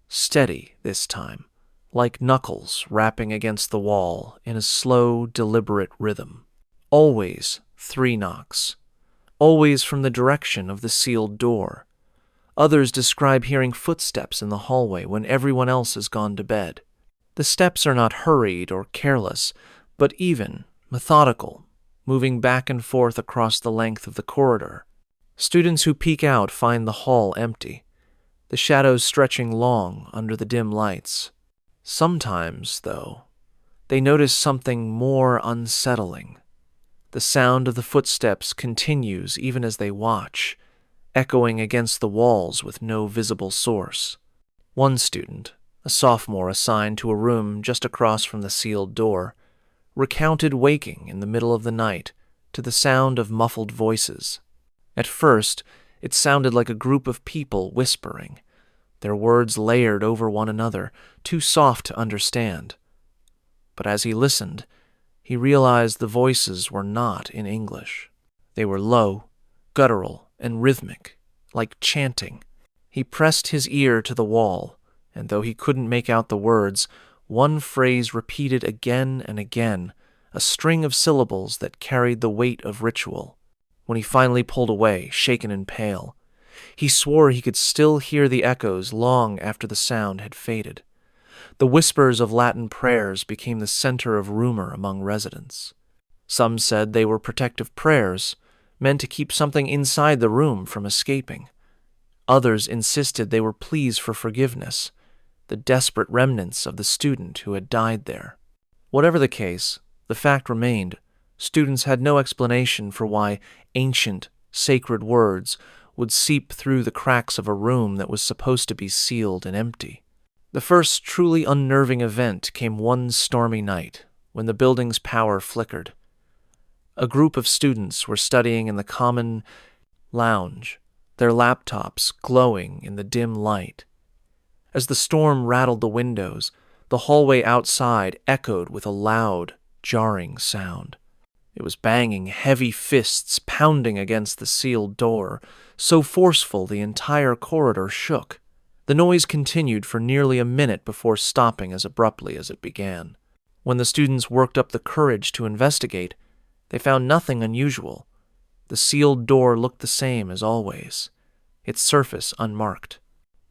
steady this time, like knuckles rapping against the wall in a slow, deliberate rhythm. Always 3 knocks. Always from the direction of the sealed door. Others describe hearing footsteps in the hallway when everyone else has gone to bed. The steps are not hurried or careless, but even, methodical, moving back and forth across the length of the corridor. Students who peek out find the hall empty, the shadows stretching long under the dim lights. Sometimes, though, they notice something more unsettling. The sound of the footsteps continues even as they watch, echoing against the walls with no visible source. One student, a sophomore assigned to a room just across from the sealed door, recounted waking in the middle of the night to the sound of muffled voices. At first, it sounded like a group of people whispering, their words layered over one another, too soft to understand. But as he listened, he realized the voices were not in English. They were low, guttural, and rhythmic, like chanting. He pressed his ear to the wall, and though he couldn't make out the words, one phrase repeated again and again, a string of syllables that carried the weight of ritual. When he finally pulled away, shaken and pale, he swore he could still hear the echoes long after the sound had faded. The whispers of Latin prayers became the center of rumor among residents. Some said they were protective prayers, meant to keep something inside the room from escaping. Others insisted they were pleas for forgiveness, the desperate remnants of the student who had died there. Whatever the case, the fact remained, students had no explanation for why ancient, sacred words would seep through the cracks of a room that was supposed to be sealed and empty. The first truly unnerving event came one stormy night when the building's power flickered. A group of students were studying in the common lounge, their laptops glowing in the dim light. As the storm rattled the windows, the hallway outside echoed with a loud, jarring sound. It was banging heavy fists pounding against the sealed door, so forceful the entire corridor shook. The noise continued for nearly a minute before stopping as abruptly as it began. When the students worked up the courage to investigate, they found nothing unusual. The sealed door looked the same as always, its surface unmarked.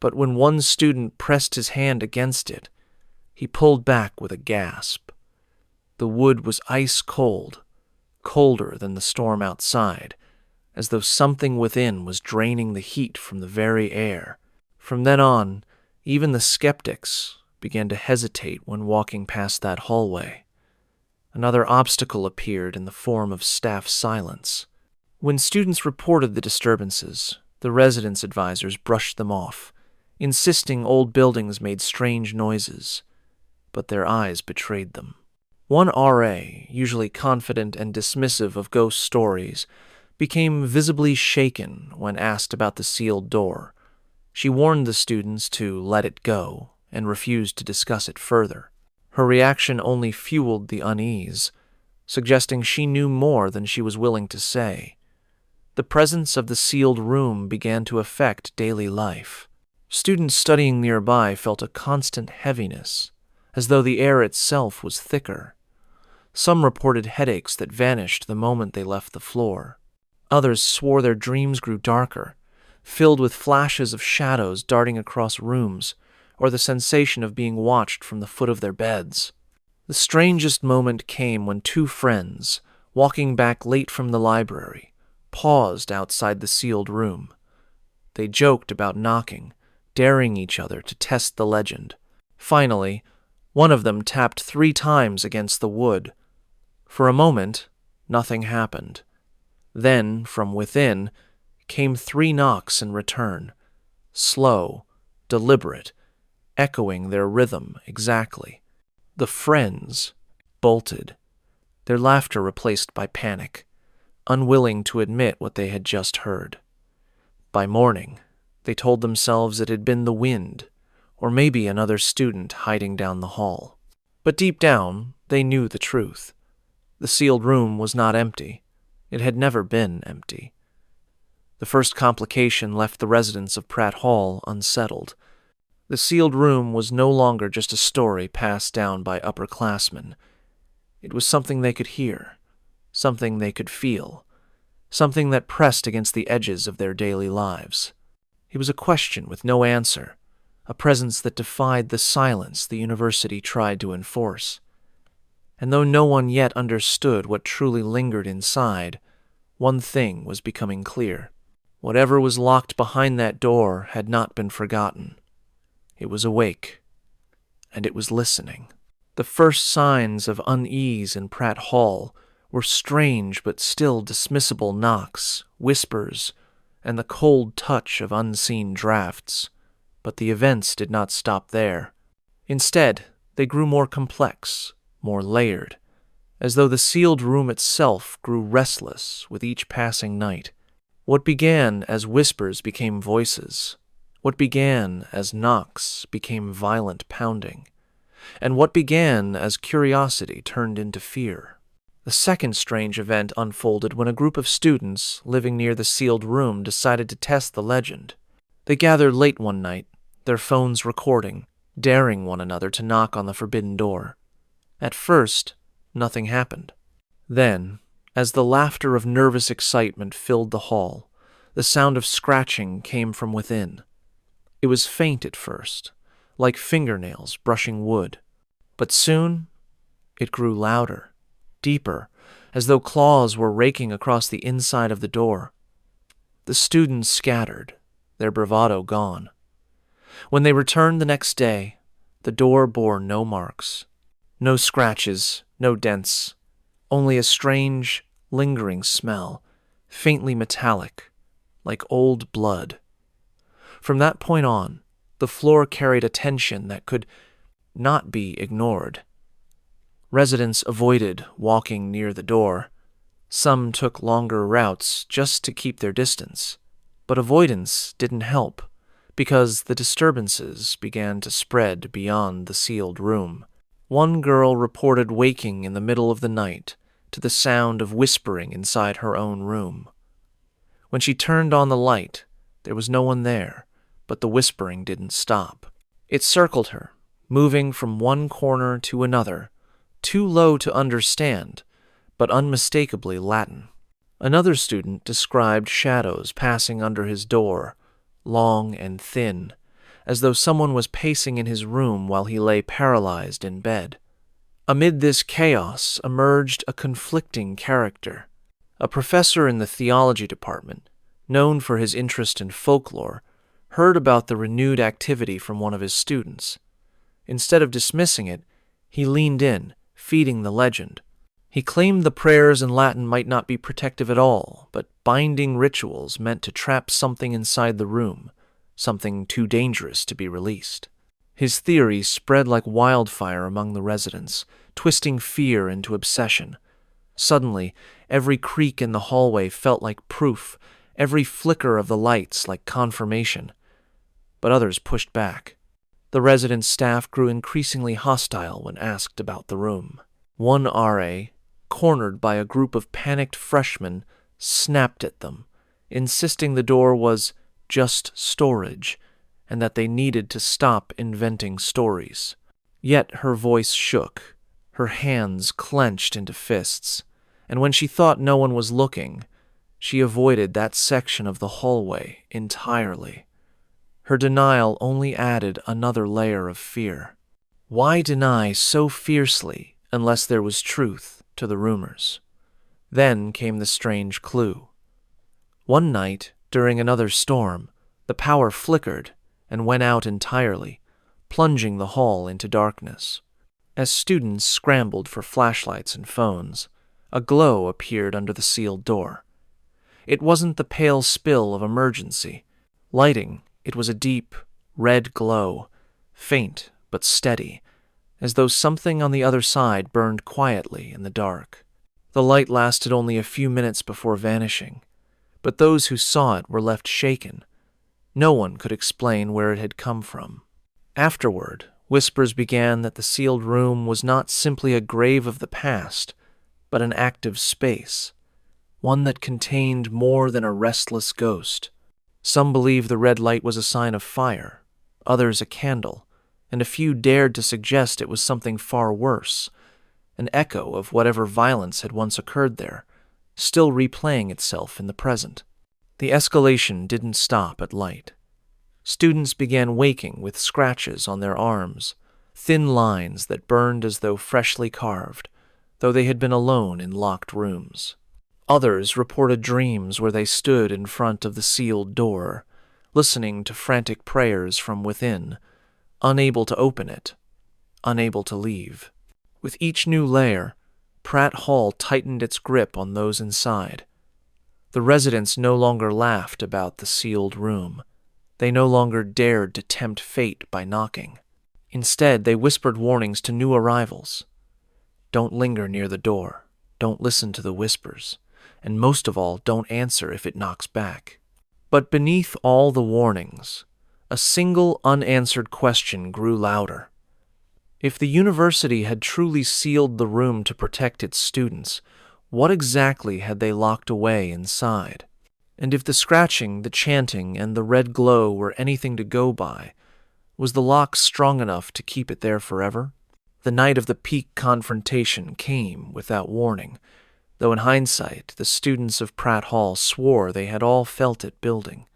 But when one student pressed his hand against it, he pulled back with a gasp. The wood was ice cold, colder than the storm outside, as though something within was draining the heat from the very air. From then on, even the skeptics began to hesitate when walking past that hallway. Another obstacle appeared in the form of staff silence. When students reported the disturbances, the residence advisors brushed them off, insisting old buildings made strange noises, but their eyes betrayed them. One RA, usually confident and dismissive of ghost stories, became visibly shaken when asked about the sealed door. She warned the students to let it go and refused to discuss it further. Her reaction only fueled the unease, suggesting she knew more than she was willing to say. The presence of the sealed room began to affect daily life. Students studying nearby felt a constant heaviness, as though the air itself was thicker. Some reported headaches that vanished the moment they left the floor. Others swore their dreams grew darker, filled with flashes of shadows darting across rooms, or the sensation of being watched from the foot of their beds. The strangest moment came when two friends, walking back late from the library, paused outside the sealed room. They joked about knocking, daring each other to test the legend. Finally, one of them tapped 3 times against the wood. For a moment, nothing happened. Then, from within, came 3 knocks in return, slow, deliberate, echoing their rhythm exactly. The friends bolted, their laughter replaced by panic, unwilling to admit what they had just heard. By morning, they told themselves it had been the wind, or maybe another student hiding down the hall. But deep down, they knew the truth. The sealed room was not empty. It had never been empty. The first complication left the residents of Pratt Hall unsettled. The sealed room was no longer just a story passed down by upperclassmen. It was something they could hear, something they could feel, something that pressed against the edges of their daily lives. It was a question with no answer, a presence that defied the silence the university tried to enforce. And though no one yet understood what truly lingered inside, one thing was becoming clear. Whatever was locked behind that door had not been forgotten. It was awake, and it was listening. The first signs of unease in Pratt Hall were strange but still dismissible knocks, whispers, and the cold touch of unseen drafts. But the events did not stop there. Instead, they grew more complex, more layered, as though the sealed room itself grew restless with each passing night. What began as whispers became voices. What began as knocks became violent pounding. And what began as curiosity turned into fear. The second strange event unfolded when a group of students living near the sealed room decided to test the legend. They gathered late one night, their phones recording, daring one another to knock on the forbidden door. At first, nothing happened. Then, as the laughter of nervous excitement filled the hall, the sound of scratching came from within. It was faint at first, like fingernails brushing wood. But soon, it grew louder, deeper, as though claws were raking across the inside of the door. The students scattered, their bravado gone. When they returned the next day, the door bore no marks, no scratches, no dents, only a strange, lingering smell, faintly metallic, like old blood. From that point on, the floor carried a tension that could not be ignored. Residents avoided walking near the door. Some took longer routes just to keep their distance, but avoidance didn't help because the disturbances began to spread beyond the sealed room. One girl reported waking in the middle of the night to the sound of whispering inside her own room. When she turned on the light, there was no one there, but the whispering didn't stop. It circled her, moving from one corner to another, too low to understand, but unmistakably Latin. Another student described shadows passing under his door, long and thin, as though someone was pacing in his room while he lay paralyzed in bed. Amid this chaos emerged a conflicting character. A professor in the theology department, known for his interest in folklore, heard about the renewed activity from one of his students. Instead of dismissing it, he leaned in, feeding the legend. He claimed the prayers in Latin might not be protective at all, but binding rituals meant to trap something inside the room, something too dangerous to be released. His theory spread like wildfire among the residents, twisting fear into obsession. Suddenly, every creak in the hallway felt like proof, every flicker of the lights like confirmation. But others pushed back. The resident staff grew increasingly hostile when asked about the room. One RA, cornered by a group of panicked freshmen, snapped at them, insisting the door was just storage and that they needed to stop inventing stories. Yet her voice shook, her hands clenched into fists, and when she thought no one was looking, she avoided that section of the hallway entirely. Her denial only added another layer of fear. Why deny so fiercely unless there was truth to the rumors? Then came the strange clue. One night, during another storm, the power flickered and went out entirely, plunging the hall into darkness. As students scrambled for flashlights and phones, a glow appeared under the sealed door. It wasn't the pale spill of emergency. Lighting, it was a deep, red glow, faint but steady, as though something on the other side burned quietly in the dark. The light lasted only a few minutes before vanishing, but those who saw it were left shaken. No one could explain where it had come from. Afterward, whispers began that the sealed room was not simply a grave of the past, but an active space, one that contained more than a restless ghost. Some believed the red light was a sign of fire, others a candle, and a few dared to suggest it was something far worse, an echo of whatever violence had once occurred there, still replaying itself in the present. The escalation didn't stop at light. Students began waking with scratches on their arms, thin lines that burned as though freshly carved, though they had been alone in locked rooms. Others reported dreams where they stood in front of the sealed door, listening to frantic prayers from within, unable to open it, unable to leave. With each new layer, Pratt Hall tightened its grip on those inside. The residents no longer laughed about the sealed room. They no longer dared to tempt fate by knocking. Instead, they whispered warnings to new arrivals. Don't linger near the door. Don't listen to the whispers. And most of all, don't answer if it knocks back. But beneath all the warnings, a single unanswered question grew louder. If the university had truly sealed the room to protect its students, what exactly had they locked away inside? And if the scratching, the chanting, and the red glow were anything to go by, was the lock strong enough to keep it there forever? The night of the peak confrontation came without warning, though in hindsight the students of Pratt Hall swore they had all felt it building.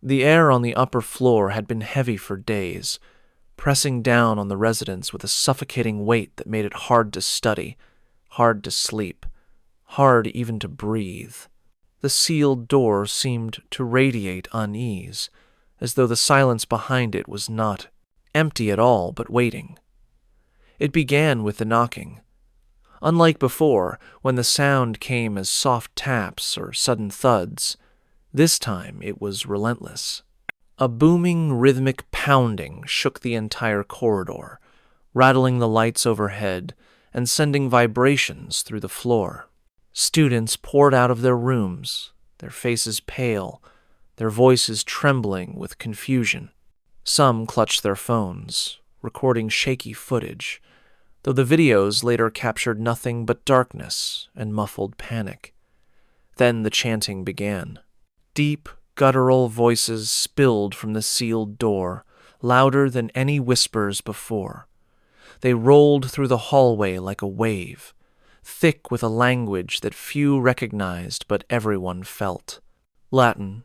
The air on the upper floor had been heavy for days, pressing down on the residents with a suffocating weight that made it hard to study, hard to sleep, hard even to breathe. The sealed door seemed to radiate unease, as though the silence behind it was not empty at all, but waiting. It began with the knocking. Unlike before, when the sound came as soft taps or sudden thuds, this time it was relentless. A booming, rhythmic pounding shook the entire corridor, rattling the lights overhead and sending vibrations through the floor. Students poured out of their rooms, their faces pale, their voices trembling with confusion. Some clutched their phones, recording shaky footage, though the videos later captured nothing but darkness and muffled panic. Then the chanting began. Deep, guttural voices spilled from the sealed door, louder than any whispers before. They rolled through the hallway like a wave, thick with a language that few recognized but everyone felt. Latin,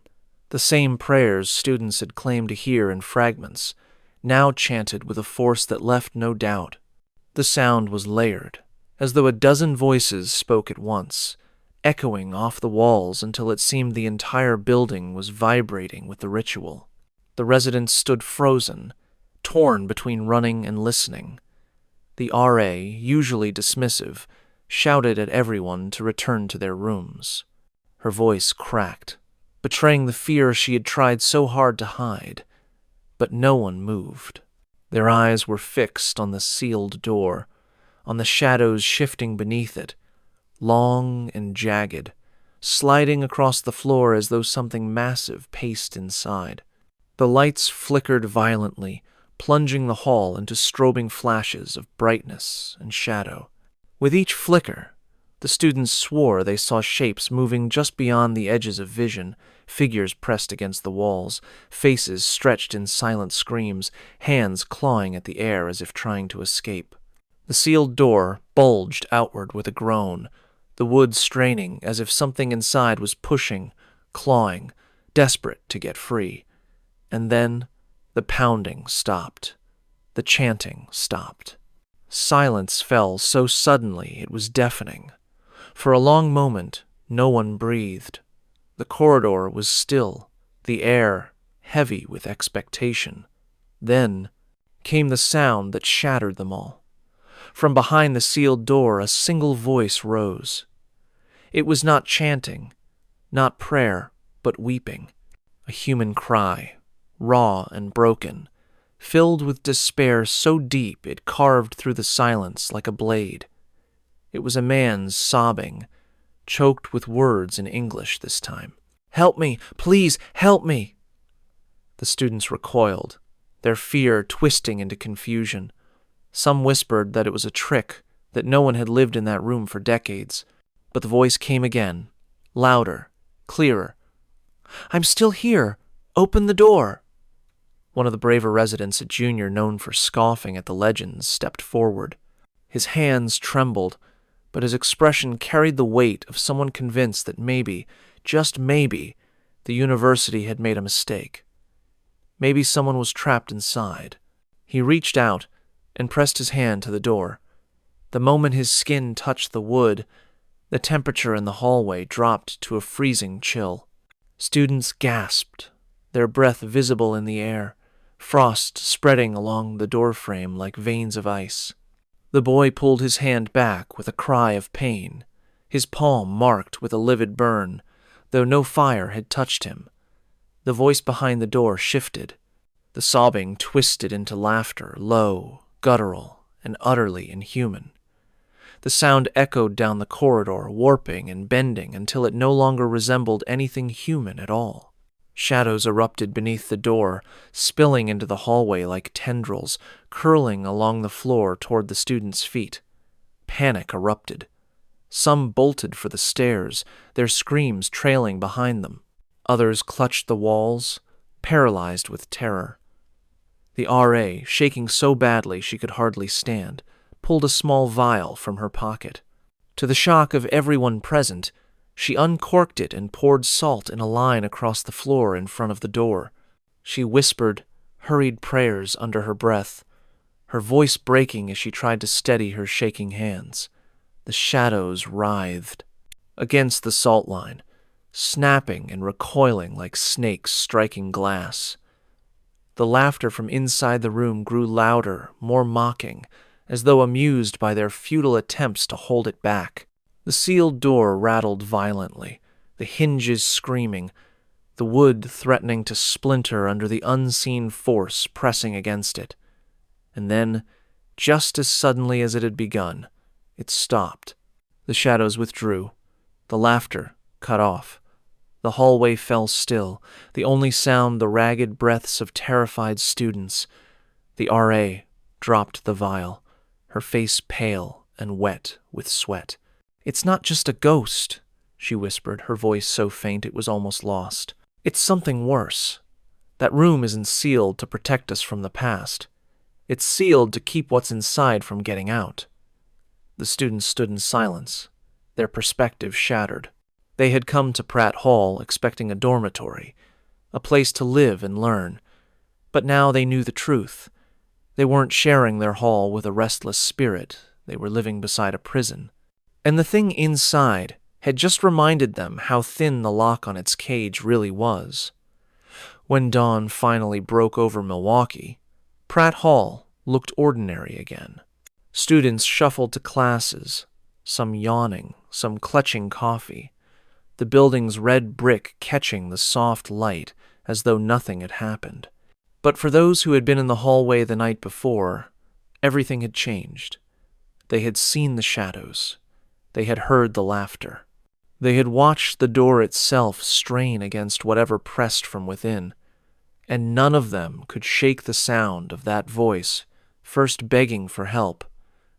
the same prayers students had claimed to hear in fragments, now chanted with a force that left no doubt. The sound was layered, as though a dozen voices spoke at once, echoing off the walls until it seemed the entire building was vibrating with the ritual. The residents stood frozen, torn between running and listening. The RA, usually dismissive, shouted at everyone to return to their rooms. Her voice cracked, betraying the fear she had tried so hard to hide. But no one moved. Their eyes were fixed on the sealed door, on the shadows shifting beneath it, long and jagged, sliding across the floor as though something massive paced inside. The lights flickered violently, plunging the hall into strobing flashes of brightness and shadow. With each flicker, the students swore they saw shapes moving just beyond the edges of vision, figures pressed against the walls, faces stretched in silent screams, hands clawing at the air as if trying to escape. The sealed door bulged outward with a groan, the wood straining as if something inside was pushing, clawing, desperate to get free. And then the pounding stopped. The chanting stopped. Silence fell so suddenly it was deafening. For a long moment, no one breathed. The corridor was still, the air heavy with expectation. Then came the sound that shattered them all. From behind the sealed door, a single voice rose. It was not chanting, not prayer, but weeping. A human cry, raw and broken, filled with despair so deep it carved through the silence like a blade. It was a man's sobbing, choked with words in English this time. "Help me! Please, help me!" The students recoiled, their fear twisting into confusion. Some whispered that it was a trick, that no one had lived in that room for decades. But the voice came again, louder, clearer. "I'm still here! Open the door!" One of the braver residents, a junior known for scoffing at the legends, stepped forward. His hands trembled, but his expression carried the weight of someone convinced that maybe, just maybe, the university had made a mistake. Maybe someone was trapped inside. He reached out and pressed his hand to the door. The moment his skin touched the wood, the temperature in the hallway dropped to a freezing chill. Students gasped, their breath visible in the air, frost spreading along the doorframe like veins of ice. The boy pulled his hand back with a cry of pain, his palm marked with a livid burn, though no fire had touched him. The voice behind the door shifted. The sobbing twisted into laughter, low, guttural, and utterly inhuman. The sound echoed down the corridor, warping and bending until it no longer resembled anything human at all. Shadows erupted beneath the door, spilling into the hallway like tendrils, curling along the floor toward the students' feet. Panic erupted. Some bolted for the stairs, their screams trailing behind them. Others clutched the walls, paralyzed with terror. The RA, shaking so badly she could hardly stand, pulled a small vial from her pocket. To the shock of everyone present, she uncorked it and poured salt in a line across the floor in front of the door. She whispered hurried prayers under her breath, her voice breaking as she tried to steady her shaking hands. The shadows writhed. against the salt line, snapping and recoiling like snakes striking glass. The laughter from inside the room grew louder, more mocking, as though amused by their futile attempts to hold it back. The sealed door rattled violently, the hinges screaming, the wood threatening to splinter under the unseen force pressing against it. And then, just as suddenly as it had begun, it stopped. The shadows withdrew. The laughter cut off. The hallway fell still, the only sound the ragged breaths of terrified students. The R.A. dropped the vial, her face pale and wet with sweat. "It's not just a ghost," she whispered, her voice so faint it was almost lost. "It's something worse. That room isn't sealed to protect us from the past. It's sealed to keep what's inside from getting out." The students stood in silence, their perspective shattered. They had come to Pratt Hall expecting a dormitory, a place to live and learn. But now they knew the truth. They weren't sharing their hall with a restless spirit. They were living beside a prison. And the thing inside had just reminded them how thin the lock on its cage really was. When dawn finally broke over Milwaukee, Pratt Hall looked ordinary again. Students shuffled to classes, some yawning, some clutching coffee, the building's red brick catching the soft light as though nothing had happened. But for those who had been in the hallway the night before, everything had changed. They had seen the shadows. They had heard the laughter. They had watched the door itself strain against whatever pressed from within, and none of them could shake the sound of that voice, first begging for help,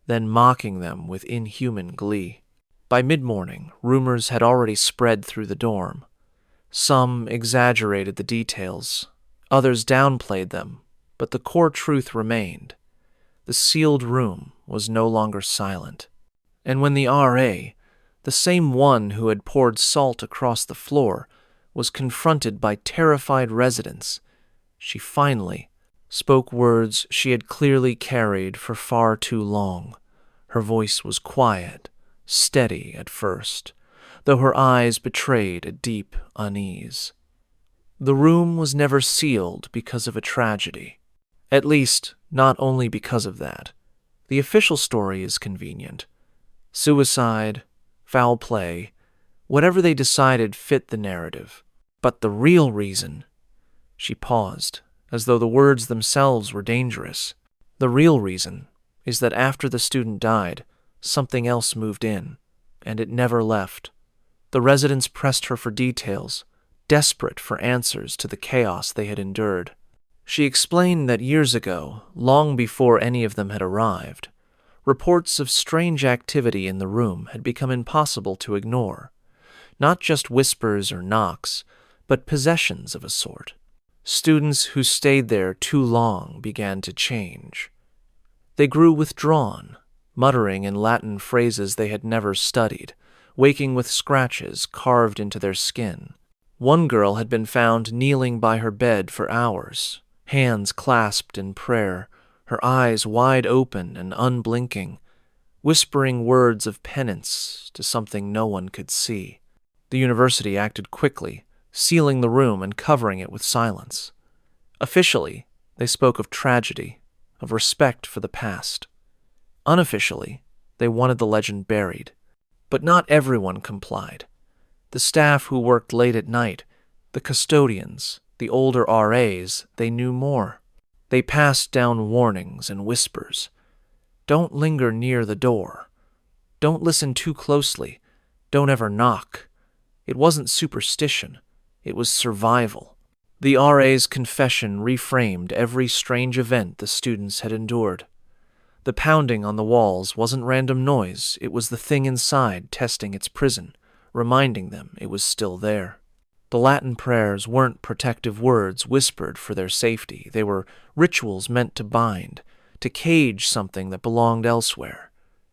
then mocking them with inhuman glee. By mid-morning, rumors had already spread through the dorm. Some exaggerated the details, others downplayed them, but the core truth remained. The sealed room was no longer silent. And when the R.A., the same one who had poured salt across the floor, was confronted by terrified residents, she finally spoke words she had clearly carried for far too long. Her voice was quiet, steady at first, though her eyes betrayed a deep unease. The room was never sealed because of a tragedy. At least, not only because of that. The official story is convenient. Suicide, foul play, whatever they decided fit the narrative. But the real reason— She paused, as though the words themselves were dangerous. The real reason is that after the student died, something else moved in, and it never left. The residents pressed her for details, desperate for answers to the chaos they had endured. She explained that years ago, long before any of them had arrived, reports of strange activity in the room had become impossible to ignore. Not just whispers or knocks, but possessions of a sort. Students who stayed there too long began to change. They grew withdrawn, muttering in Latin phrases they had never studied, waking with scratches carved into their skin. One girl had been found kneeling by her bed for hours, hands clasped in prayer, her eyes wide open and unblinking, whispering words of penance to something no one could see. The university acted quickly, sealing the room and covering it with silence. Officially, they spoke of tragedy, of respect for the past. Unofficially, they wanted the legend buried. But not everyone complied. The staff who worked late at night, the custodians, the older RAs, they knew more. They passed down warnings and whispers. Don't linger near the door. Don't listen too closely. Don't ever knock. It wasn't superstition. It was survival. The RA's confession reframed every strange event the students had endured. The pounding on the walls wasn't random noise. It was the thing inside testing its prison, reminding them it was still there. The Latin prayers weren't protective words whispered for their safety. They were rituals meant to bind, to cage something that belonged elsewhere.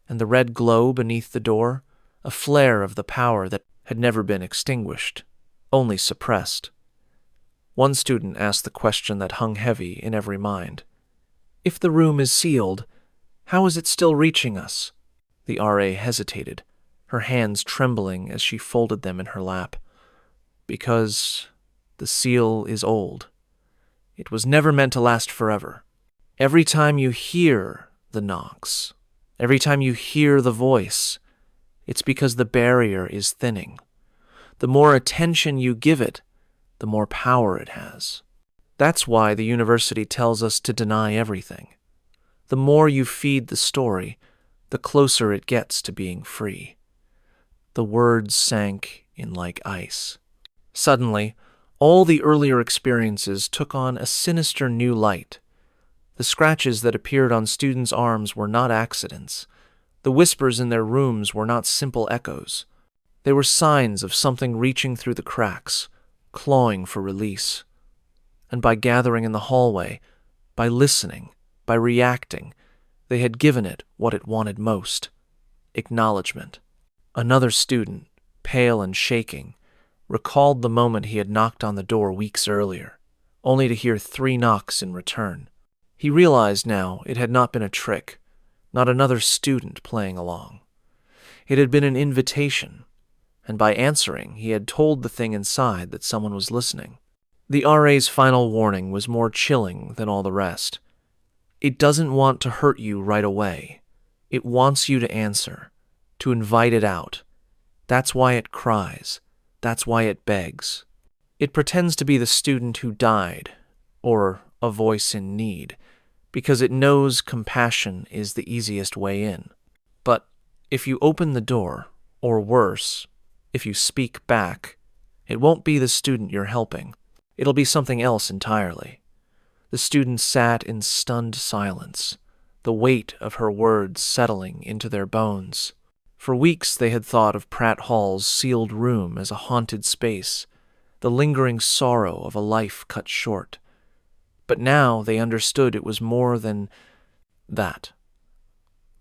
And the red glow beneath the door, a flare of the power that had never been extinguished, only suppressed. One student asked the question that hung heavy in every mind. If the room is sealed, how is it still reaching us? The RA hesitated, her hands trembling as she folded them in her lap. Because the seal is old. It was never meant to last forever. Every time you hear the knocks, every time you hear the voice, it's because the barrier is thinning. The more attention you give it, the more power it has. That's why the university tells us to deny everything. The more you feed the story, the closer it gets to being free. The words sank in like ice. Suddenly, all the earlier experiences took on a sinister new light. The scratches that appeared on students' arms were not accidents. The whispers in their rooms were not simple echoes. They were signs of something reaching through the cracks, clawing for release. And by gathering in the hallway, by listening, by reacting, they had given it what it wanted most: acknowledgement. Another student, pale and shaking, recalled the moment he had knocked on the door weeks earlier, only to hear 3 knocks in return. He realized now it had not been a trick, not another student playing along. It had been an invitation, and by answering, he had told the thing inside that someone was listening. The RA's final warning was more chilling than all the rest. It doesn't want to hurt you right away. It wants you to answer, to invite it out. That's why it cries. That's why it begs. It pretends to be the student who died, or a voice in need, because it knows compassion is the easiest way in. But if you open the door, or worse, if you speak back, it won't be the student you're helping. It'll be something else entirely. The student sat in stunned silence, the weight of her words settling into their bones. For weeks they had thought of Pratt Hall's sealed room as a haunted space, the lingering sorrow of a life cut short. But now they understood it was more than that.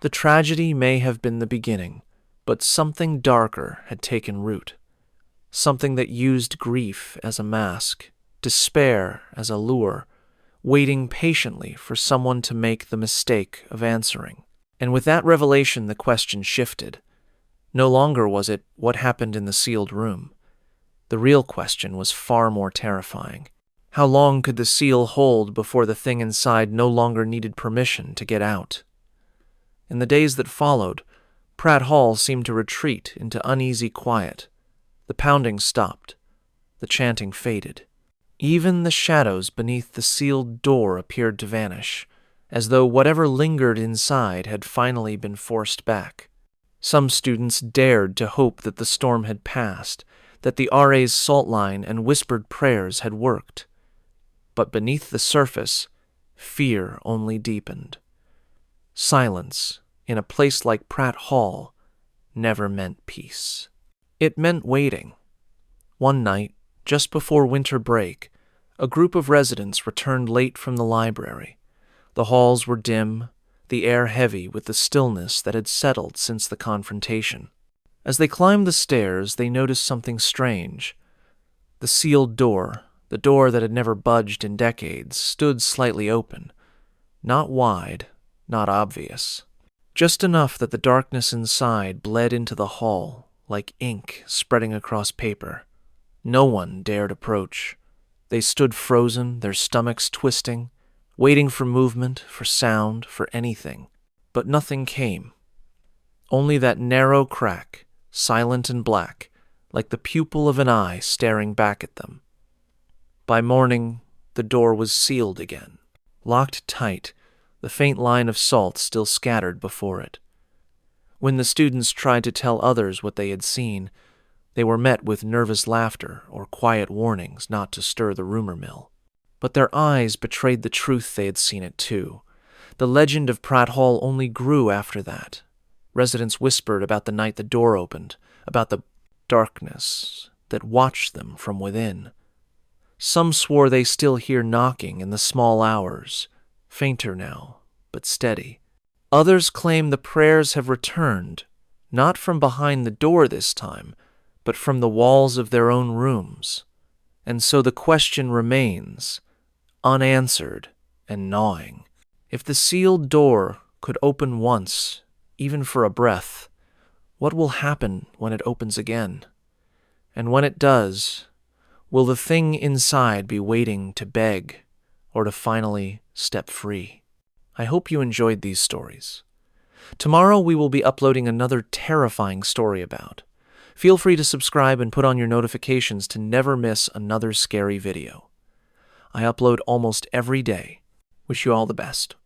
The tragedy may have been the beginning, but something darker had taken root. Something that used grief as a mask, despair as a lure, waiting patiently for someone to make the mistake of answering. And with that revelation, the question shifted. No longer was it what happened in the sealed room. The real question was far more terrifying. How long could the seal hold before the thing inside no longer needed permission to get out? In the days that followed, Pratt Hall seemed to retreat into uneasy quiet. The pounding stopped. The chanting faded. Even the shadows beneath the sealed door appeared to vanish, as though whatever lingered inside had finally been forced back. Some students dared to hope that the storm had passed, that the RA's salt line and whispered prayers had worked. But beneath the surface, fear only deepened. Silence, in a place like Pratt Hall, never meant peace. It meant waiting. One night, just before winter break, a group of residents returned late from the library. The halls were dim, the air heavy with the stillness that had settled since the confrontation. As they climbed the stairs, they noticed something strange. The sealed door, the door that had never budged in decades, stood slightly open. Not wide, not obvious. Just enough that the darkness inside bled into the hall, like ink spreading across paper. No one dared approach. They stood frozen, their stomachs twisting, waiting for movement, for sound, for anything. But nothing came. Only that narrow crack, silent and black, like the pupil of an eye staring back at them. By morning, the door was sealed again, locked tight, the faint line of salt still scattered before it. When the students tried to tell others what they had seen, they were met with nervous laughter or quiet warnings not to stir the rumor mill. But their eyes betrayed the truth they had seen it too. The legend of Pratt Hall only grew after that. Residents whispered about the night the door opened, about the darkness that watched them from within. Some swore they still hear knocking in the small hours, fainter now, but steady. Others claim the prayers have returned, not from behind the door this time, but from the walls of their own rooms. And so the question remains, unanswered and gnawing. If the sealed door could open once, even for a breath, What will happen when it opens again? And when it does, will the thing inside be waiting to beg or to finally step free? I hope you enjoyed these stories. Tomorrow we will be uploading another terrifying story about. Feel free to subscribe and put on your notifications to never miss another scary video. I upload almost every day. Wish you all the best.